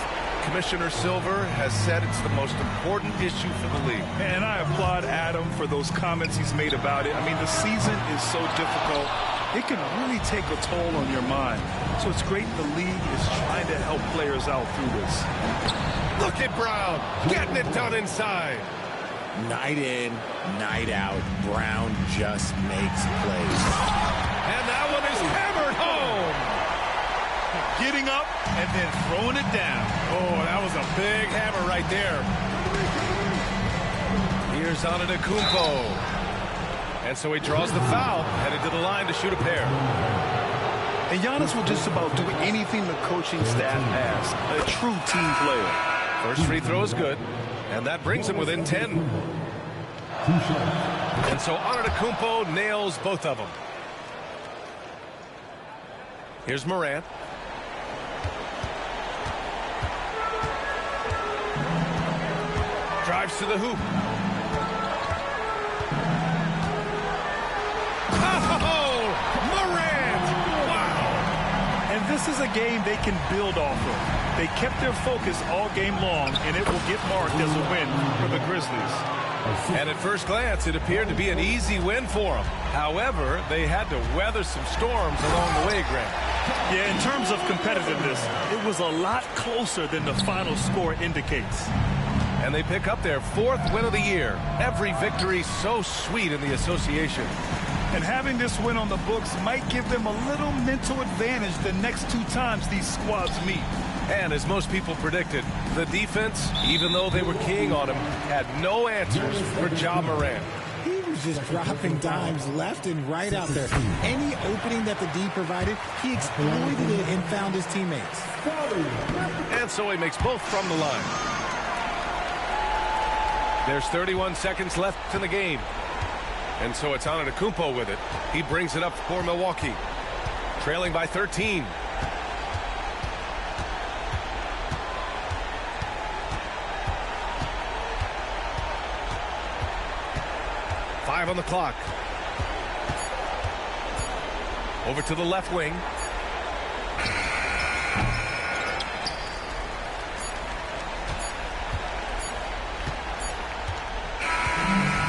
Commissioner Silver has said it's the most important issue for the league. And I applaud Adam for those comments he's made about it. I mean, the season is so difficult. It can really take a toll on your mind. So it's great the league is trying to help players out through this. Look at Brown getting it done inside. Night in, night out, Brown just makes plays. And that one is hammered home. Getting up and then throwing it down. Oh, that was a big hammer right there. Here's Antetokounmpo. And so he draws the foul, headed to the line to shoot a pair. And Giannis will just about do anything the coaching staff asks. A true team player. First free throw is good, and that brings him within 10. And so Antetokounmpo nails both of them. Here's Morant. Drives to the hoop. This is a game they can build off of. They kept their focus all game long, and it will get marked as a win for the Grizzlies. And at first glance, it appeared to be an easy win for them. However, they had to weather some storms along the way, Grant. Yeah, in terms of competitiveness, it was a lot closer than the final score indicates. And they pick up their 4th win of the year. Every victory so sweet in the association. And having this win on the books might give them a little mental advantage the next 2 times these squads meet. And as most people predicted, the defense, even though they were keying on him, had no answers for Ja Morant. He was just dropping dimes left and right out there. Any opening that the D provided, he exploited it and found his teammates. And so he makes both from the line. There's 31 seconds left in the game. And so it's Antetokounmpo with it. He brings it up for Milwaukee. Trailing by 13. 5 on the clock. Over to the left wing.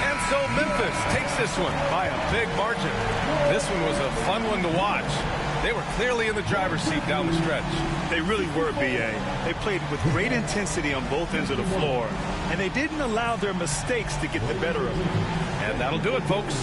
And so Memphis takes this one by a big margin. This one was a fun one to watch. They were clearly in the driver's seat down the stretch. They really were, B.A. They played with great intensity on both ends of the floor, and they didn't allow their mistakes to get the better of them. And that'll do it, folks.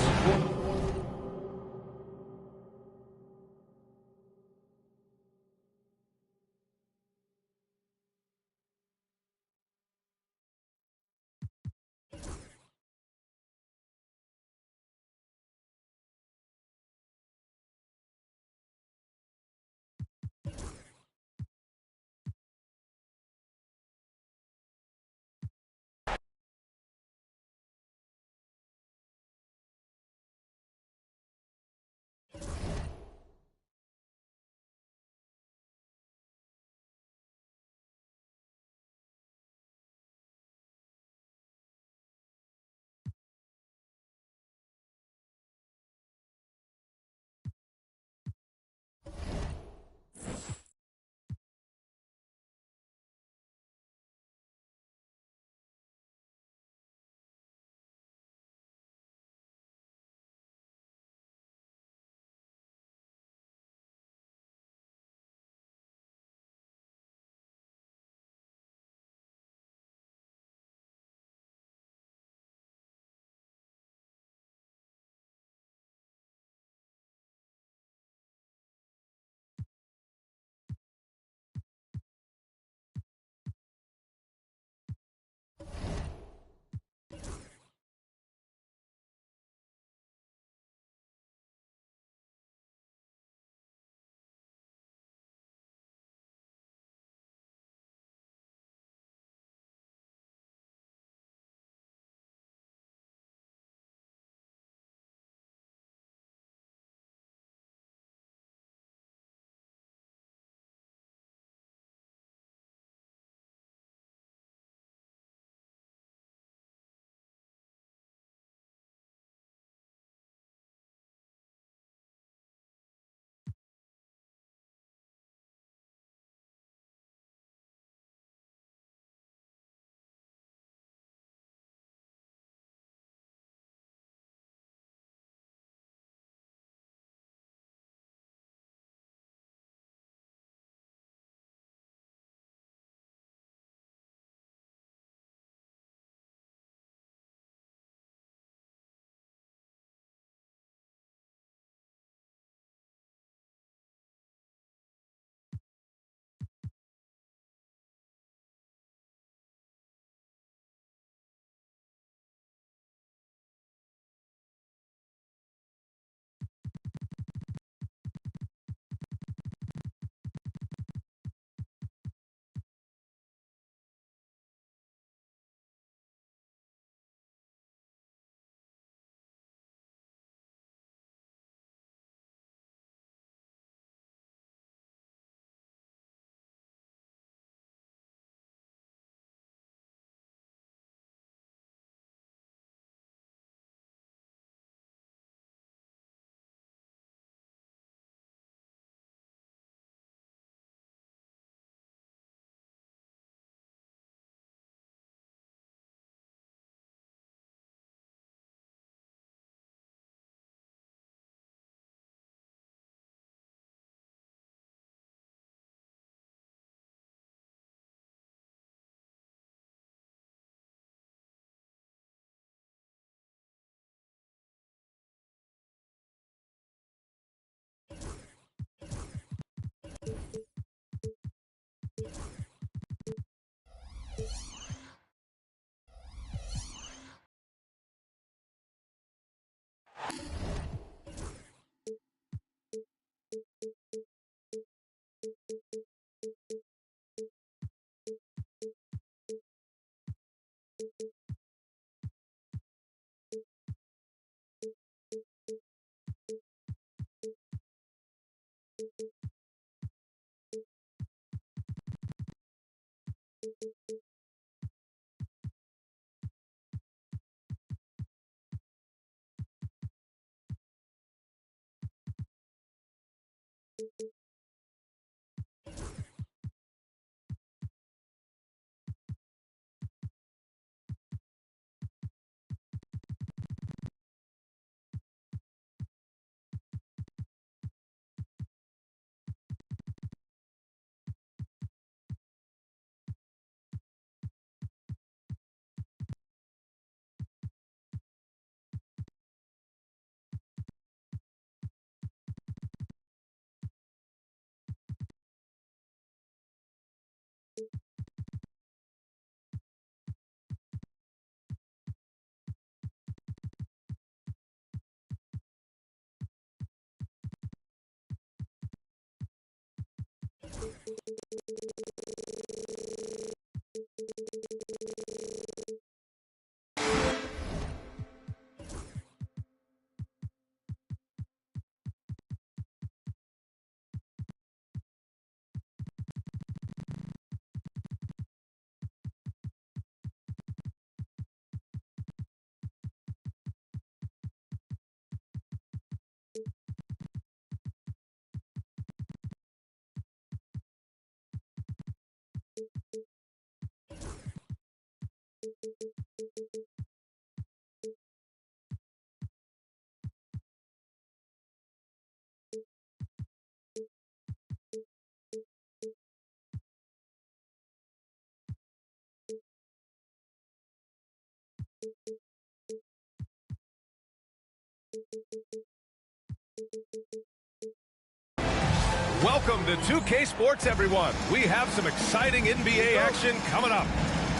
Welcome to 2K Sports, everyone. We have some exciting NBA action coming up.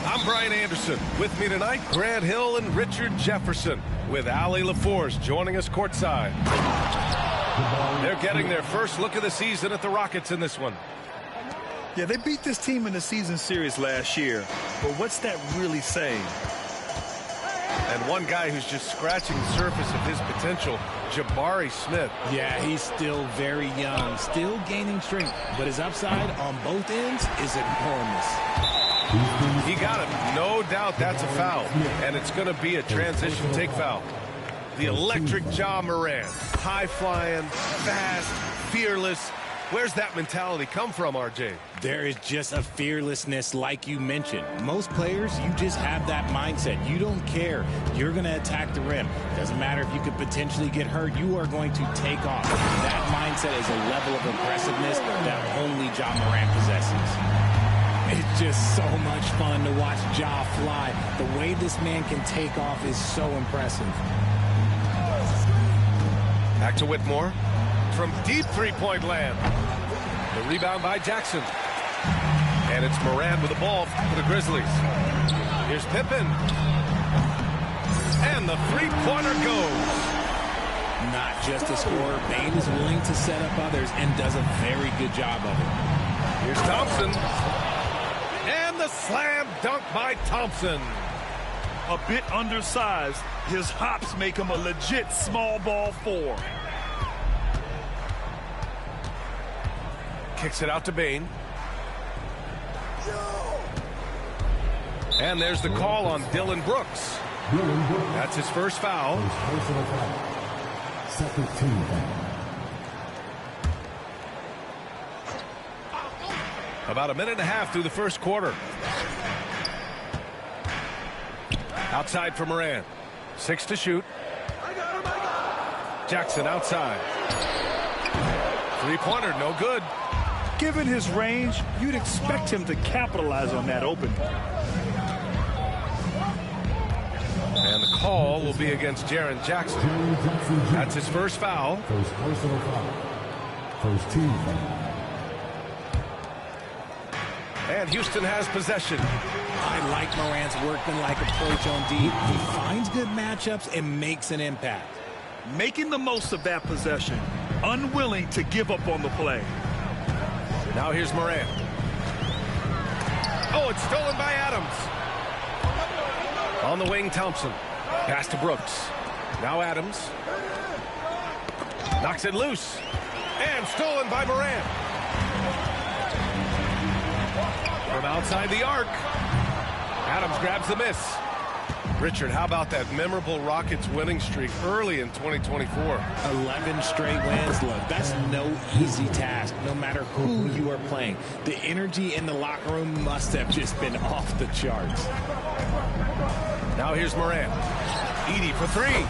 I'm Brian Anderson. With me tonight, Grant Hill and Richard Jefferson, with Allie LaForce joining us courtside. They're getting their first look of the season at the Rockets in this one. Yeah, they beat this team in the season series last year. But what's that really saying? And one guy who's just scratching the surface of his potential, Jabari Smith. Yeah, he's still very young, still gaining strength, but his upside on both ends is enormous. He got it. No doubt that's a foul, and it's going to be a transition take foul. The electric Ja Morant, high-flying, fast, fearless. Where's that mentality come from, RJ? There is just a fearlessness like you mentioned. Most players, you just have that mindset. You don't care. You're going to attack the rim. Doesn't matter if you could potentially get hurt. You are going to take off. That mindset is a level of aggressiveness that only Ja Morant possesses. It's just so much fun to watch Ja fly. The way this man can take off is so impressive. Back to Whitmore. From deep three-point land. The rebound by Jackson. And it's Morant with the ball for the Grizzlies. Here's Pippen. And the three-pointer goes. Not just a scorer, Bane is willing to set up others and does a very good job of it. Here's Thompson. And the slam dunk by Thompson. A bit undersized. His hops make him a legit small ball four. Kicks it out to Bane. And there's the call on Dillon Brooks. That's his first foul. Second team foul. About a minute and a half through the first quarter. Outside for Morant. 6 to shoot. Jackson outside. Three-pointer, no good. Given his range, you'd expect him to capitalize on that opening. And the call will be against Jaren Jackson. That's his first foul. First personal foul. First team foul. And Houston has possession. I like Morant's workmanlike approach on D. He finds good matchups and makes an impact. Making the most of that possession. Unwilling to give up on the play. Now here's Morant. Oh, it's stolen by Adams. On the wing, Thompson. Pass to Brooks. Now Adams. Knocks it loose. And stolen by Morant. From outside the arc. Adams grabs the miss. Richard, how about that memorable Rockets winning streak early in 2024? 11 straight wins. Look, that's no easy task, no matter who you are playing. The energy in the locker room must have just been off the charts. Now here's Morant. Edey for three.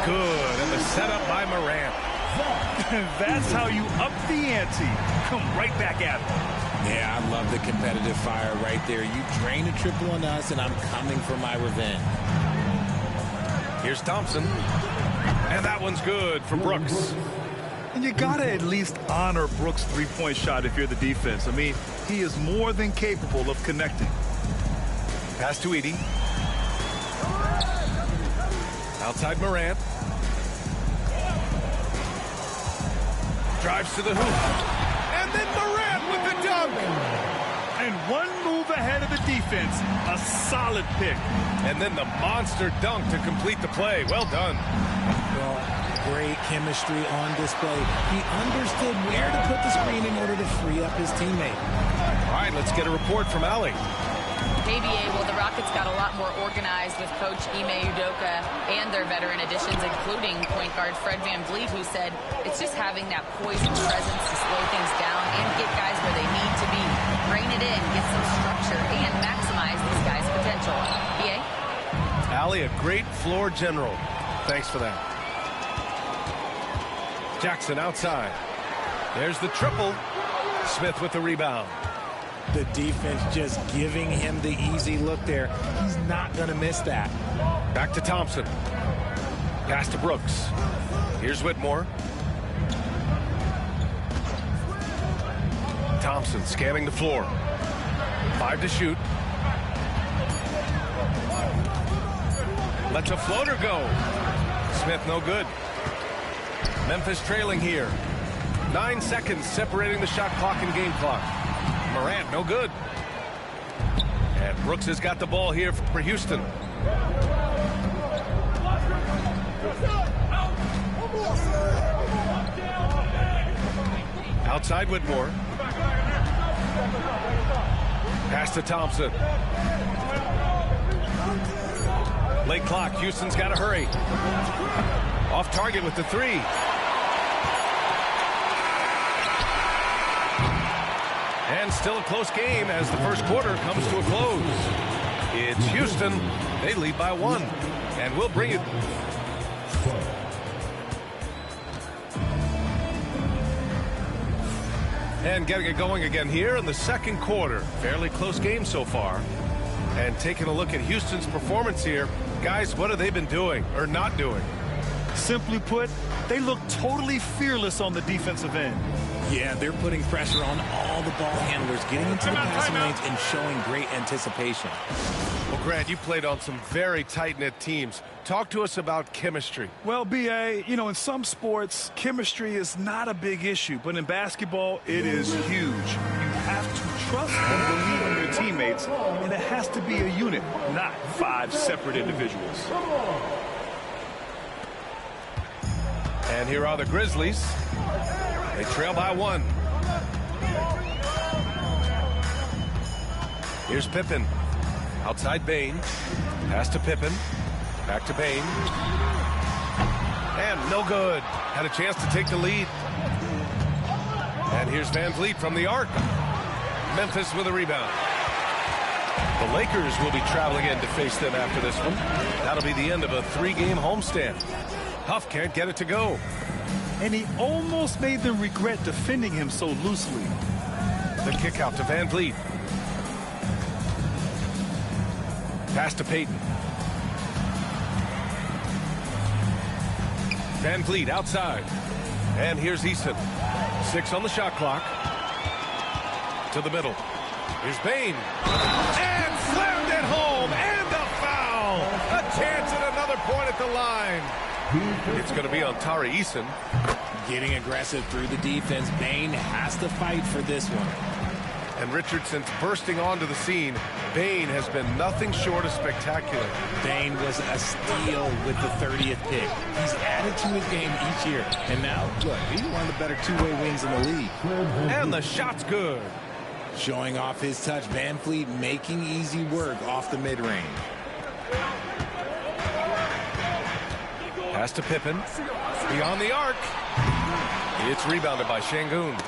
Good. And the setup by Morant. That's how you up the ante. Come right back at him. Yeah, I love the competitive fire right there. You drain a triple on us, and I'm coming for my revenge. Here's Thompson. And that one's good for Brooks. And you got to at least honor Brooks' three-point shot if you're the defense. I mean, he is more than capable of connecting. Pass to Edey. Outside Morant. Drives to the hoop. And then Morant with the And one move ahead of the defense. A solid pick. And then the monster dunk to complete the play. Well done. Well, great chemistry on display. He understood where to put the screen in order to free up his teammate. All right, let's get a report from Allie. KBA, well, the Rockets got a lot more organized with Coach Ime Udoka and their veteran additions, including point guard Fred VanVleet, who said it's just having that poised presence to slow things down and get guys where they need to be. Rein it in, get some structure, and maximize these guys' potential. BA? Allie, a great floor general. Thanks for that. Jackson outside. There's the triple. Smith with the rebound. The defense just giving him the easy look there. He's not going to miss that. Back to Thompson. Pass to Brooks. Here's Whitmore. Thompson scanning the floor. 5 to shoot. Lets a floater go. Smith no good. Memphis trailing here. 9 seconds separating the shot clock and game clock. Morant no good. And Brooks has got the ball here for Houston. Outside Whitmore. Pass to Thompson. Late clock. Houston's got to hurry. Off target with the 3. And still a close game as the first quarter comes to a close. It's Houston. They lead by 1. And we'll bring it. And getting it going again here in the second quarter. Fairly close game so far. And taking a look at Houston's performance here. Guys, what have they been doing or not doing? Simply put, they look totally fearless on the defensive end. Yeah, they're putting pressure on all the ball handlers, getting into the passing lanes and showing great anticipation. Well, Grant, you played on some very tight-knit teams. Talk to us about chemistry. Well, B.A., you know, in some sports, chemistry is not a big issue, but in basketball, it is huge. You have to trust and believe in your teammates, and it has to be a unit, not 5 separate individuals. And here are the Grizzlies. They trail by 1. Here's Pippen. Outside Bane. Pass to Pippen. Back to Bane. And no good. Had a chance to take the lead. And here's VanVleet from the arc. Memphis with a rebound. The Lakers will be traveling in to face them after this one. That'll be the end of a 3-game homestand. Huff can't get it to go. And he almost made them regret defending him so loosely. The kick out to VanVleet. Pass to Payton. VanVleet outside. And here's Eason. 6 on the shot clock. To the middle. Here's Bane. And slammed it home. And a foul. A chance at another point at the line. It's going to be on Tari Eason. Getting aggressive through the defense. Bane has to fight for this one. And Richardson's bursting onto the scene. Bane has been nothing short of spectacular. Bane was a steal with the 30th pick. He's added to his game each year. And now, look, he's one of the better two-way wings in the league. And the shot's good. Showing off his touch. VanVleet making easy work off the mid-range. Pass to Pippen. Beyond the arc. It's rebounded by Şengün.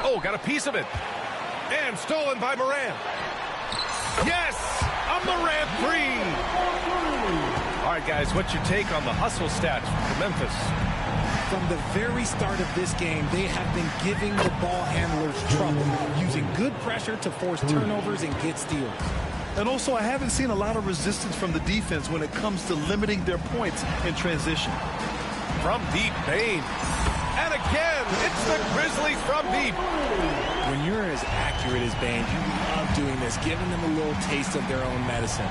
Oh, got a piece of it. And stolen by Morant. Yes! A Morant free! All right, guys, what's your take on the hustle stats for Memphis? From the very start of this game, they have been giving the ball handlers trouble, using good pressure to force turnovers and get steals. And also, I haven't seen a lot of resistance from the defense when it comes to limiting their points in transition. From deep, Bane. And again, it's the Grizzlies from deep. When you're as accurate as Bane, you love doing this, giving them a little taste of their own medicine.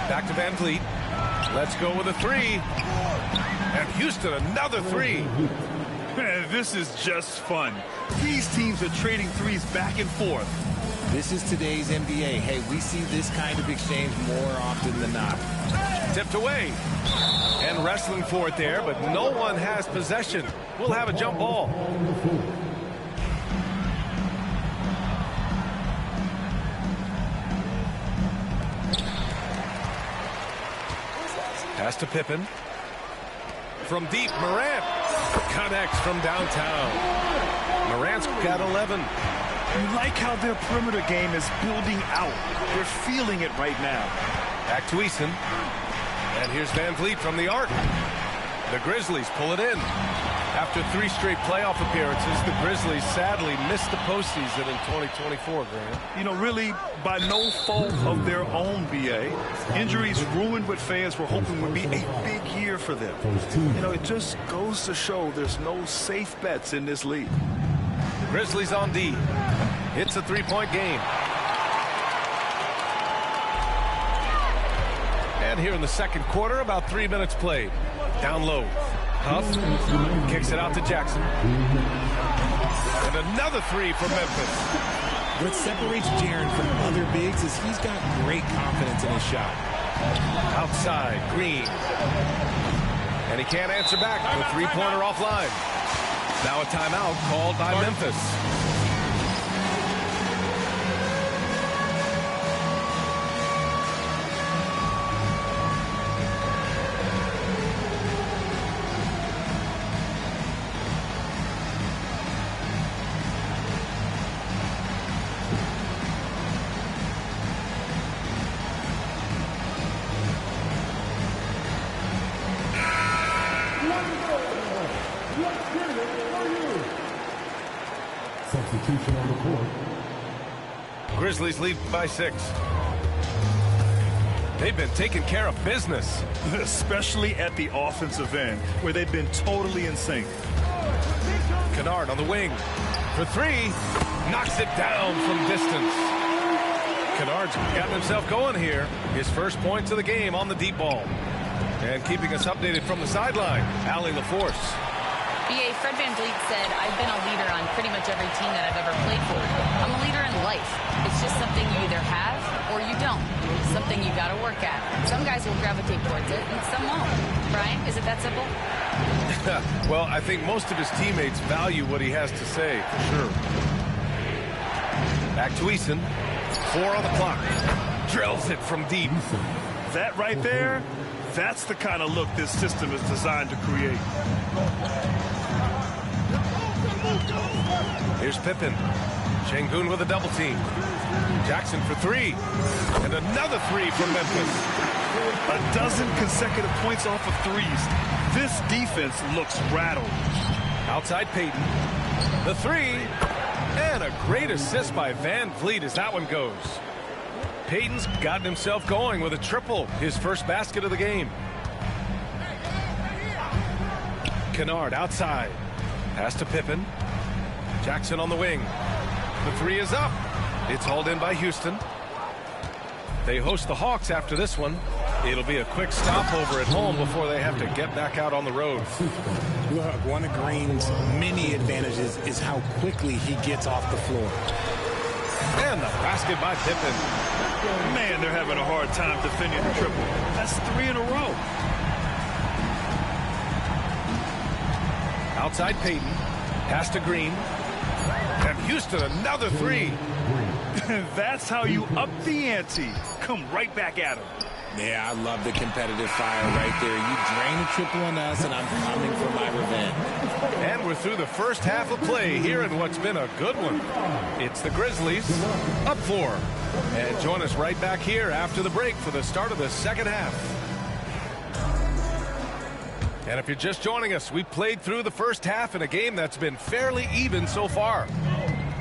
Back to VanVleet. Let's go with a 3. And Houston, another 3. This is just fun. These teams are trading threes back and forth. This is today's NBA. Hey, we see this kind of exchange more often than not. Tipped away. And wrestling for it there, but no one has possession. We'll have a jump ball. Pass to Pippen. From deep, Morant connects from downtown. Morant's got 11. You like how their perimeter game is building out. They're feeling it right now. Back to Eason. And here's Van Vliet from the arc. The Grizzlies pull it in. After 3 straight playoff appearances, the Grizzlies sadly missed the postseason in 2024, Grant. You know, really, by no fault of their own, BA. Injuries ruined what fans were hoping would be a big year for them. You know, it just goes to show there's no safe bets in this league. Grizzlies on D. It's a 3-point game. And here in the second quarter, about 3 minutes played. Down low. Huff kicks it out to Jackson. And another 3 for Memphis. What separates Jaren from other bigs is he's got great confidence in his shot. Outside, Green. And he can't answer back. The 3-pointer offline. Now a timeout called by Memphis. Substitution on the court. Grizzlies lead by 6. They've been taking care of business. Especially at the offensive end, where they've been totally in sync. Kennard on the wing. For 3. Knocks it down from distance. Kennard's gotten himself going here. His first points of the game on the deep ball. And keeping us updated from the sideline, Allie LaForce. BA, Fred VanVleet said, I've been a leader on pretty much every team that I've ever played for. I'm a leader in life. It's just something you either have or you don't. Something you got to work at. Some guys will gravitate towards it and some won't. Brian, is it that simple? Well, I think most of his teammates value what he has to say, for sure. Back to Eason. 4 on the clock. Drills it from deep. That right there, that's the kind of look this system is designed to create. Here's Pippen. Şengün with a double team. Jackson for 3. And another 3 from Memphis. A dozen consecutive points off of threes. This defense looks rattled. Outside Payton. The 3. And a great assist by Van Vliet as that one goes. Payton's gotten himself going with a triple. His first basket of the game. Kennard outside. Pass to Pippen. Jackson on the wing. The 3 is up. It's hauled in by Houston. They host the Hawks after this one. It'll be a quick stopover at home before they have to get back out on the road. Look, one of Green's many advantages is how quickly he gets off the floor. And the basket by Pippen. Man, they're having a hard time defending the triple. That's 3 in a row. Outside Payton. Pass to Green. And Houston another 3. That's how you up the ante. Come right back at him. Yeah, I love the competitive fire right there. You drain a triple on us, and I'm coming for my revenge. And we're through the first half of play here in what's been a good one. It's the Grizzlies up 4. And join us right back here after the break for the start of the second half. And if you're just joining us, we played through the first half in a game that's been fairly even so far.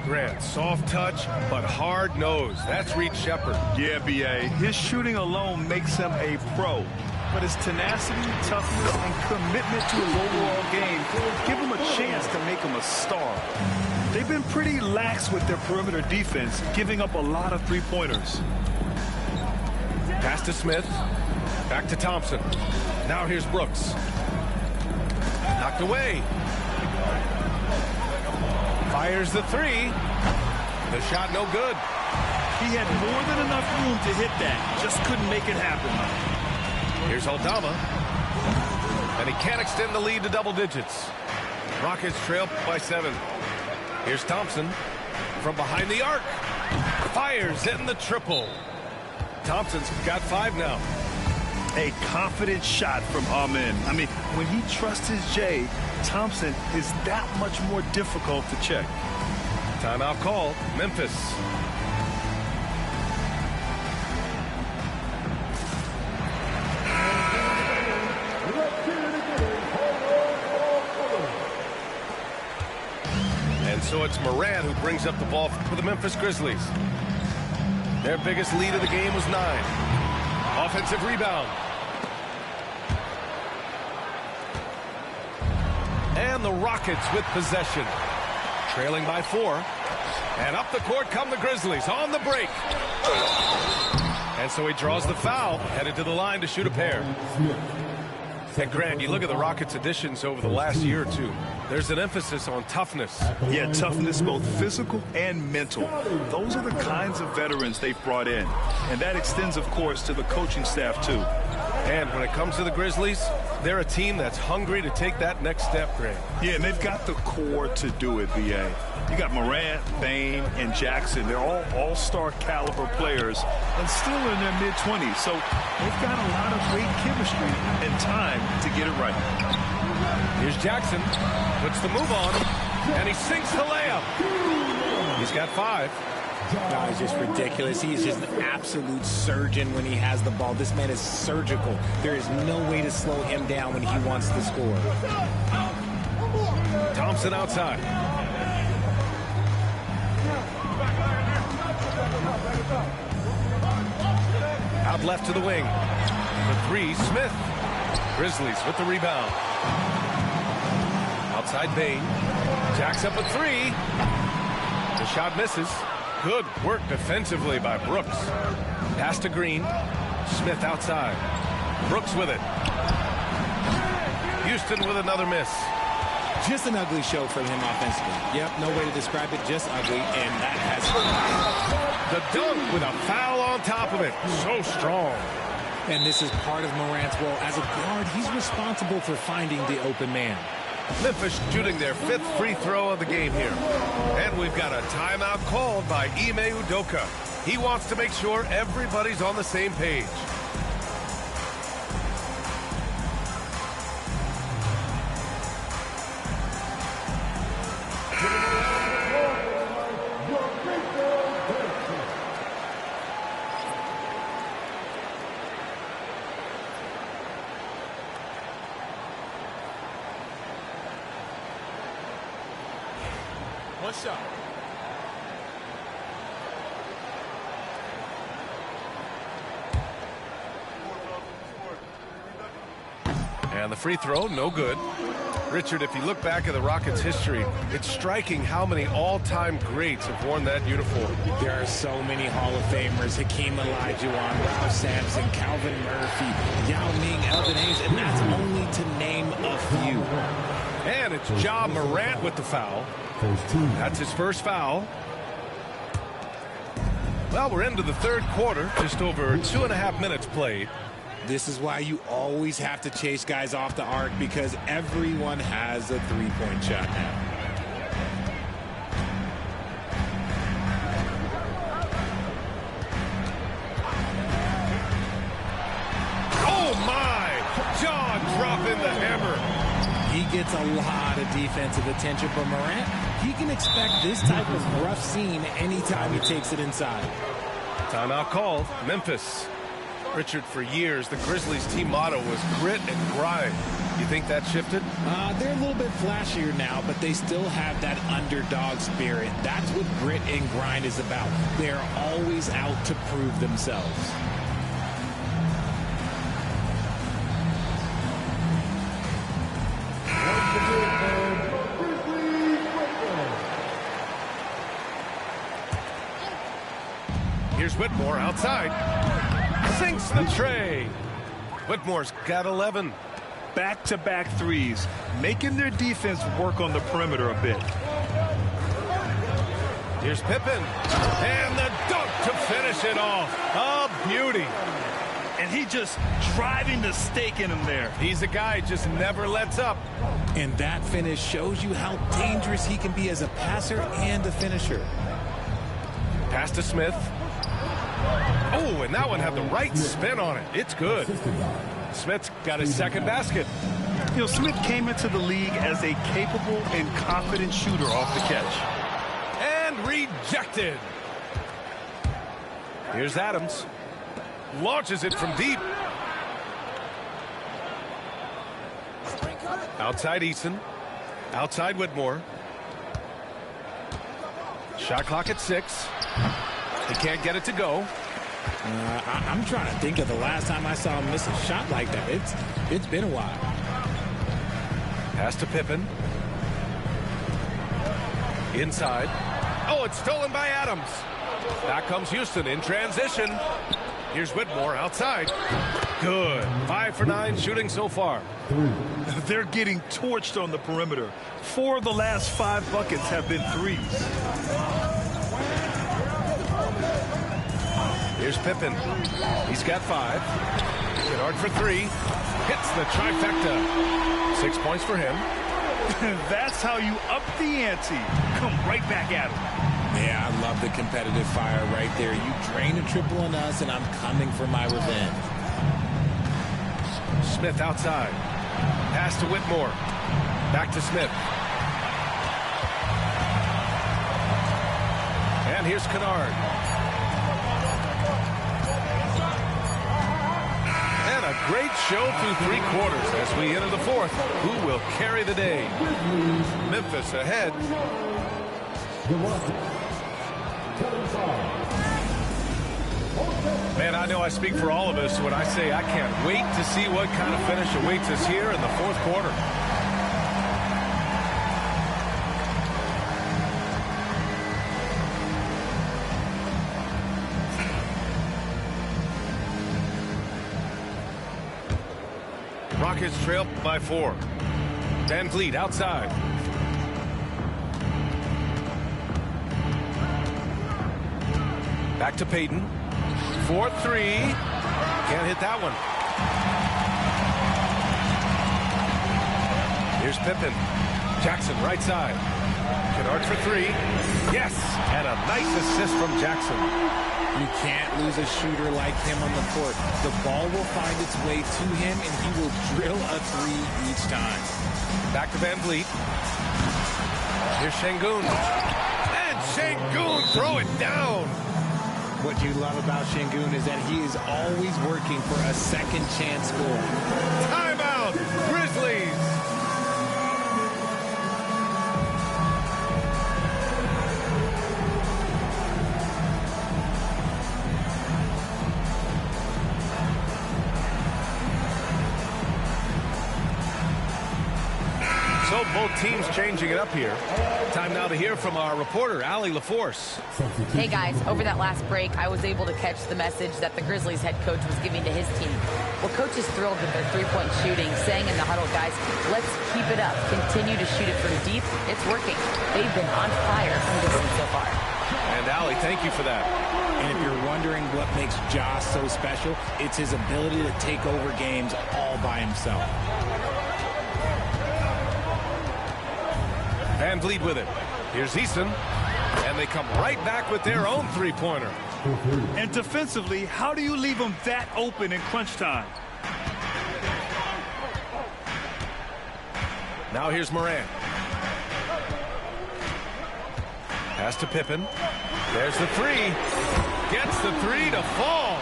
Grant, soft touch, but hard nose. That's Reed Sheppard. Yeah, B.A. His shooting alone makes him a pro. But his tenacity, toughness, and commitment to his overall game give him a chance to make him a star. They've been pretty lax with their perimeter defense, giving up a lot of three-pointers. Pass to Smith. Back to Thompson. Now here's Brooks. Knocked away. Fires the three. The shot no good. He had more than enough room to hit that. Just couldn't make it happen. Here's Aldama. And he can't extend the lead to double digits. Rockets trail by 7. Here's Thompson from behind the arc. Fires in the triple. Thompson's got 5 now. A confident shot from Amen. I mean, when he trusts his J, Thompson is that much more difficult to check. Timeout called. Memphis. And so it's Morant who brings up the ball for the Memphis Grizzlies. Their biggest lead of the game was 9. Offensive rebound. And the Rockets with possession. Trailing by 4. And up the court come the Grizzlies on the break. And so he draws the foul, headed to the line to shoot a pair. And Grant, you look at the Rockets' additions over the last year or two. There's an emphasis on toughness. Yeah, toughness, both physical and mental. Those are the kinds of veterans they've brought in. And that extends, of course, to the coaching staff, too. And when it comes to the Grizzlies, they're a team that's hungry to take that next step, Grant. Yeah, and they've got the core to do it, B.A. You got Morant, Bane, and Jackson. They're all all-star caliber players and still in their mid-20s. So they've got a lot of great chemistry and time to get it right. Here's Jackson. Puts the move on, and he sinks the layup. He's got 5. No, it's just ridiculous. He's just an absolute surgeon when he has the ball. This man is surgical. There is no way to slow him down when he wants to score. Thompson outside. Out left to the wing. The 3, Smith. Grizzlies with the rebound. Outside Bane. Jacks up a 3. The shot misses. Good work defensively by Brooks. Pass to Green. Smith outside. Brooks with it. Houston with another miss. Just an ugly show from him offensively. Yep, no way to describe it, just ugly, and that has... The dunk with a foul on top of it. So strong. And this is part of Morant's role. As a guard, he's responsible for finding the open man. Memphis shooting their 5th free throw of the game here. And we've got a timeout called by Ime Udoka. He wants to make sure everybody's on the same page. What's up? And the free throw, no good. Richard, if you look back at the Rockets' history, it's striking how many all-time greats have worn that uniform. There are so many Hall of Famers. Hakeem Olajuwon, Ralph Sampson, Calvin Murphy, Yao Ming, Elvin Hayes, and that's only to name a few. And it's Ja Morant with the foul. That's his first foul. Well, we're into the 3rd quarter, just over 2.5 minutes played. This is why you always have to chase guys off the arc, because everyone has a three-point shot now. Oh, my! Ja dropping the hammer. He gets a lot of defensive attention from Morant. He can expect this type of rough scene anytime he takes it inside. Timeout called. Memphis. Richard, for years, the Grizzlies team motto was grit and grind. You think that shifted? They're a little bit flashier now, but they still have that underdog spirit. That's what grit and grind is about. They're always out to prove themselves. Here's Whitmore outside. Sinks the tray. Whitmore's got 11. Back-to-back threes, making their defense work on the perimeter a bit. Here's Pippen. And the dunk to finish it off. A beauty. And he just driving the stake in him there. He's a guy who just never lets up. And that finish shows you how dangerous he can be as a passer and a finisher. Pass to Smith. Oh, and that one had the right spin on it. It's good. Smith's got his second basket. You know, Smith came into the league as a capable and confident shooter off the catch. And rejected. Here's Adams. Launches it from deep. Outside Eason. Outside Whitmore. Shot clock at 6. He can't get it to go. I'm trying to think of the last time I saw him miss a shot like that. It's been a while. Pass to Pippen. Inside. Oh, it's stolen by Adams. Back comes Houston in transition. Here's Whitmore outside. Good. 5 for 9 shooting so far. They're getting torched on the perimeter. 4 of the last 5 buckets have been threes. Here's Pippen. He's got 5. Kennard for 3. Hits the trifecta. 6 points for him. That's how you up the ante. Come right back at him. Yeah, I love the competitive fire right there. You drain a triple on us, and I'm coming for my revenge. Smith outside. Pass to Whitmore. Back to Smith. And here's Kennard. And a great show through 3 quarters as we enter the 4th. Who will carry the day? Memphis ahead. Man, I know I speak for all of us when I say I can't wait to see what kind of finish awaits us here in the 4th quarter. Rockets trail by 4. Van Vliet outside. Back to Payton. 4-3. Can't hit that one. Here's Pippen. Jackson right side. Kennard for 3. Yes! And a nice assist from Jackson. You can't lose a shooter like him on the court. The ball will find its way to him, and he will drill a 3 each time. Back to Van Vliet. Here's Şengün. And Şengün throw it down. What you love about Şengün is that he is always working for a second chance score. Timeout, Grizzlies. So both teams changing it up here. Time now to hear from our reporter, Allie LaForce. Hey guys, over that last break, I was able to catch the message that the Grizzlies head coach was giving to his team. Well, coach is thrilled with their 3-point shooting, saying in the huddle, guys, let's keep it up. Continue to shoot it from deep. It's working. They've been on fire from distance so far. And Allie, thank you for that. And if you're wondering what makes Josh so special, it's his ability to take over games all by himself. Van Vliet with it. Here's Eason. And they come right back with their own 3-pointer. And defensively, how do you leave them that open in crunch time? Now here's Morant. Pass to Pippen. There's the 3. Gets the 3 to fall.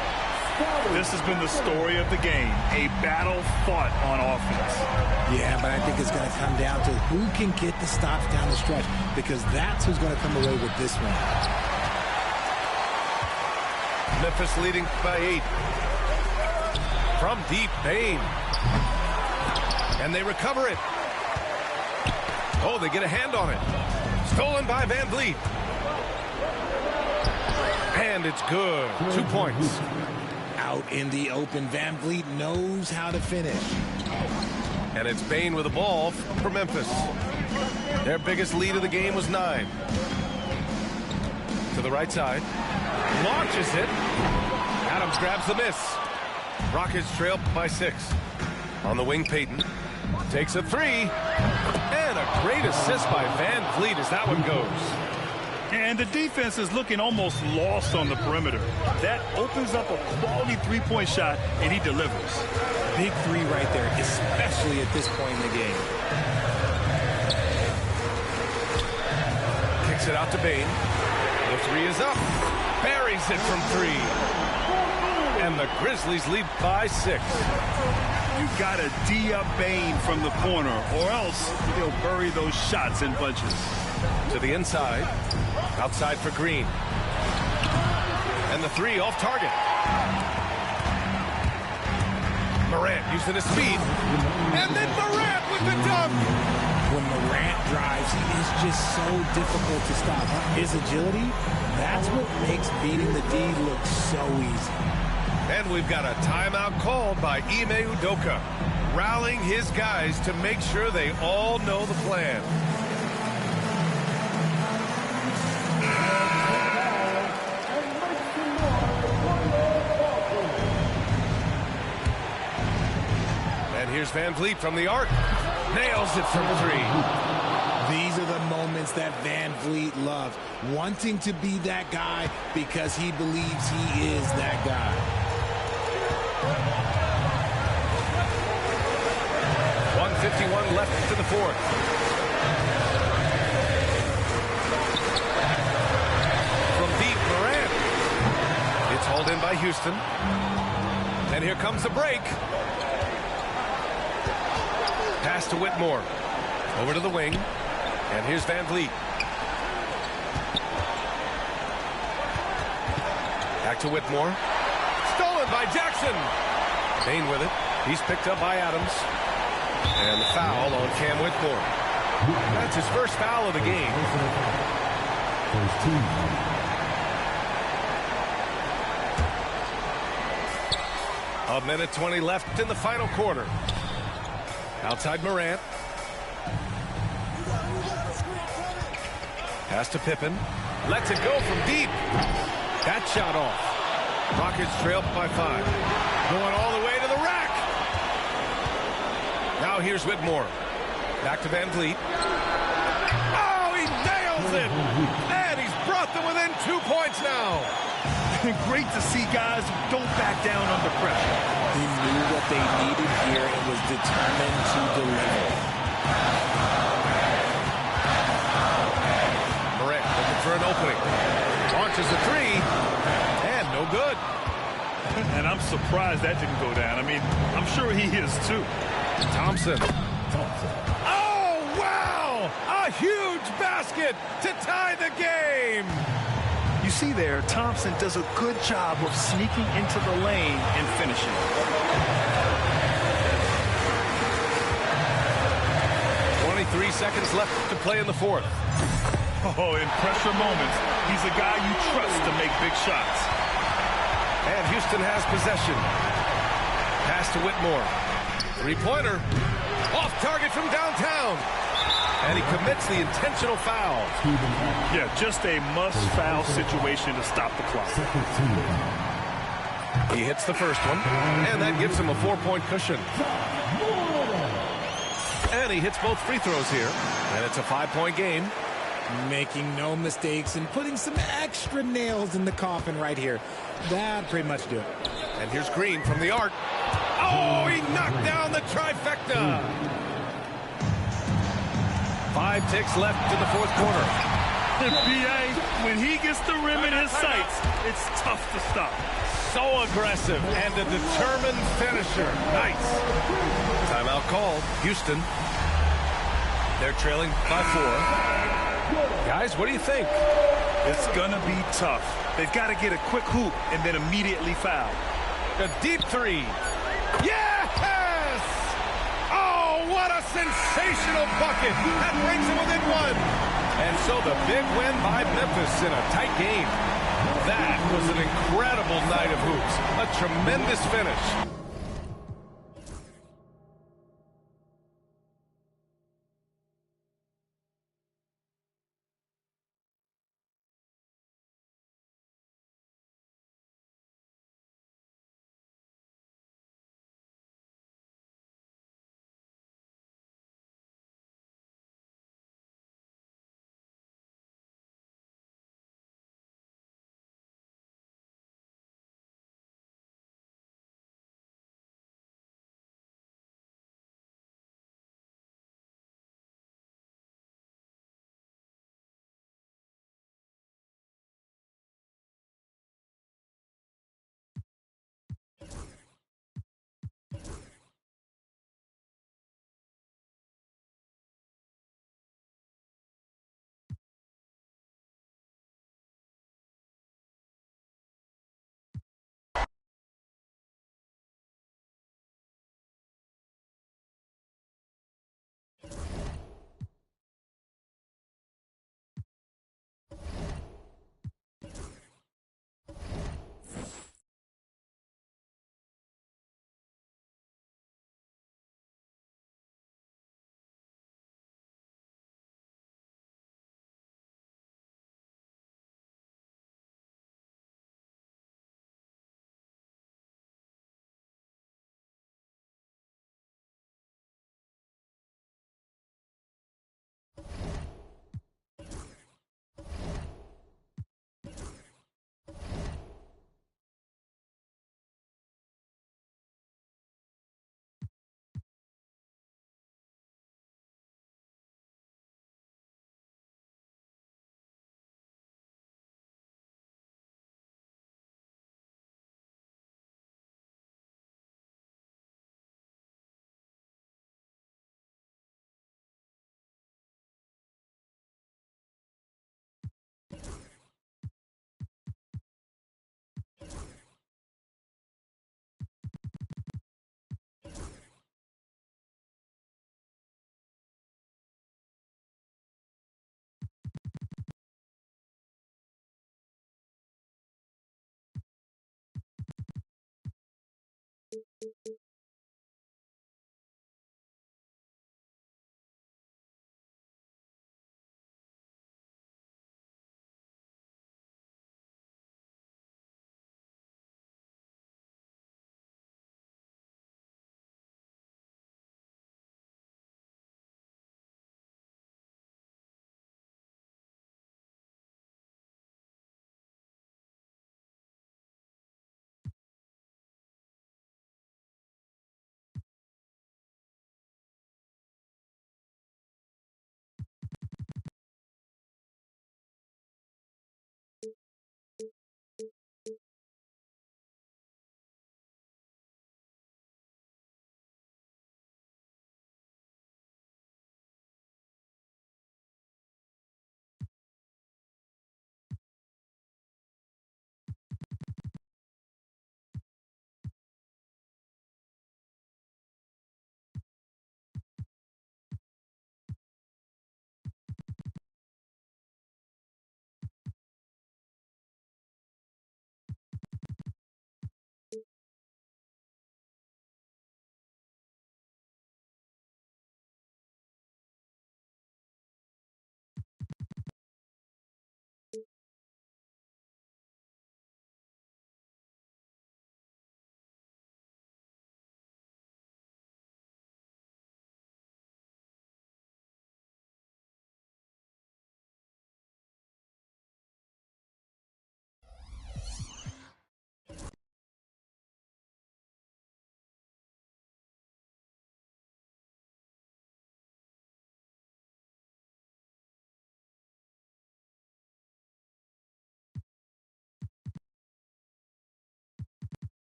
This has been the story of the game. A battle fought on offense. Yeah, but I think it's going to come down to who can get the stops down the stretch, because that's who's going to come away with this one. Memphis leading by 8. From deep, Bane. And they recover it. Oh, they get a hand on it. Stolen by Van Vliet. And it's good. 2 points. Out in the open, Van Vliet knows how to finish. And it's Bane with the ball for Memphis. Their biggest lead of the game was 9. To the right side. Launches it. Adams grabs the miss. Rockets trail by 6. On the wing, Payton takes a 3. And a great assist by Van Vliet as that one goes. And the defense is looking almost lost on the perimeter. That opens up a quality three-point shot, and he delivers. Big 3 right there, especially at this point in the game. Kicks it out to Bane. The 3 is up. Buries it from 3. And the Grizzlies lead by 6. You got to D up Bane from the corner, or else he'll bury those shots in bunches. To the inside. Outside for Green. And the 3 off target. Morant using his speed. And then Morant with the dunk. When Morant drives, he is just so difficult to stop. His agility, that's what makes beating the D look so easy. And we've got a timeout called by Ime Udoka, rallying his guys to make sure they all know the plan. And here's Van Vliet from the arc. Nails it from 3. These are the moments that Van Vliet loves, wanting to be that guy because he believes he is that guy. 1:51 left to the 4th. From deep, Morant. It's hauled in by Houston. And here comes the break. Pass to Whitmore. Over to the wing. And here's Van Vliet. Back to Whitmore. Stolen by Jackson. Bane with it. He's picked up by Adams. And the foul on Cam Whitmore. That's his first foul of the game. First team. A minute 20 left in the final quarter. Outside Morant. Pass to Pippen. Lets it go from deep. That shot off. Rockets trail by 5. Going all the way to the rack. Now here's Whitmore. Back to Van Vliet. Oh, he nails it! And he's brought them within 2 points now. Great to see guys who don't back down under pressure. He knew what they needed here and was determined to deliver. Morant looking for an opening. Launches a 3. And no good. And I'm surprised that didn't go down. I mean, I'm sure he is too. Thompson. Oh, wow! A huge basket to tie the game. You see there, Thompson does a good job of sneaking into the lane and finishing. 23 seconds left to play in the 4th. Oh, in pressure moments, he's a guy you trust to make big shots. And Houston has possession. Pass to Whitmore. 3-pointer. Off target from downtown. And he commits the intentional foul. Yeah, just a must-foul situation to stop the clock. He hits the first one, and that gives him a 4-point cushion. And he hits both free throws here, and it's a 5-point game. Making no mistakes and putting some extra nails in the coffin right here. That pretty much do it. And here's Green from the arc. Oh, he knocked down the trifecta. 5 ticks left in the 4th quarter. B.A., when he gets the rim in his sights, it's tough to stop. So aggressive and a determined finisher. Nice. Timeout called. Houston. They're trailing by 4. Guys, what do you think? It's going to be tough. They've got to get a quick hoop and then immediately foul. A deep 3. Yes! Oh, what a sensational bucket. That brings them within 1. And so the big win by Memphis in a tight game. That was an incredible night of hoops. A tremendous finish.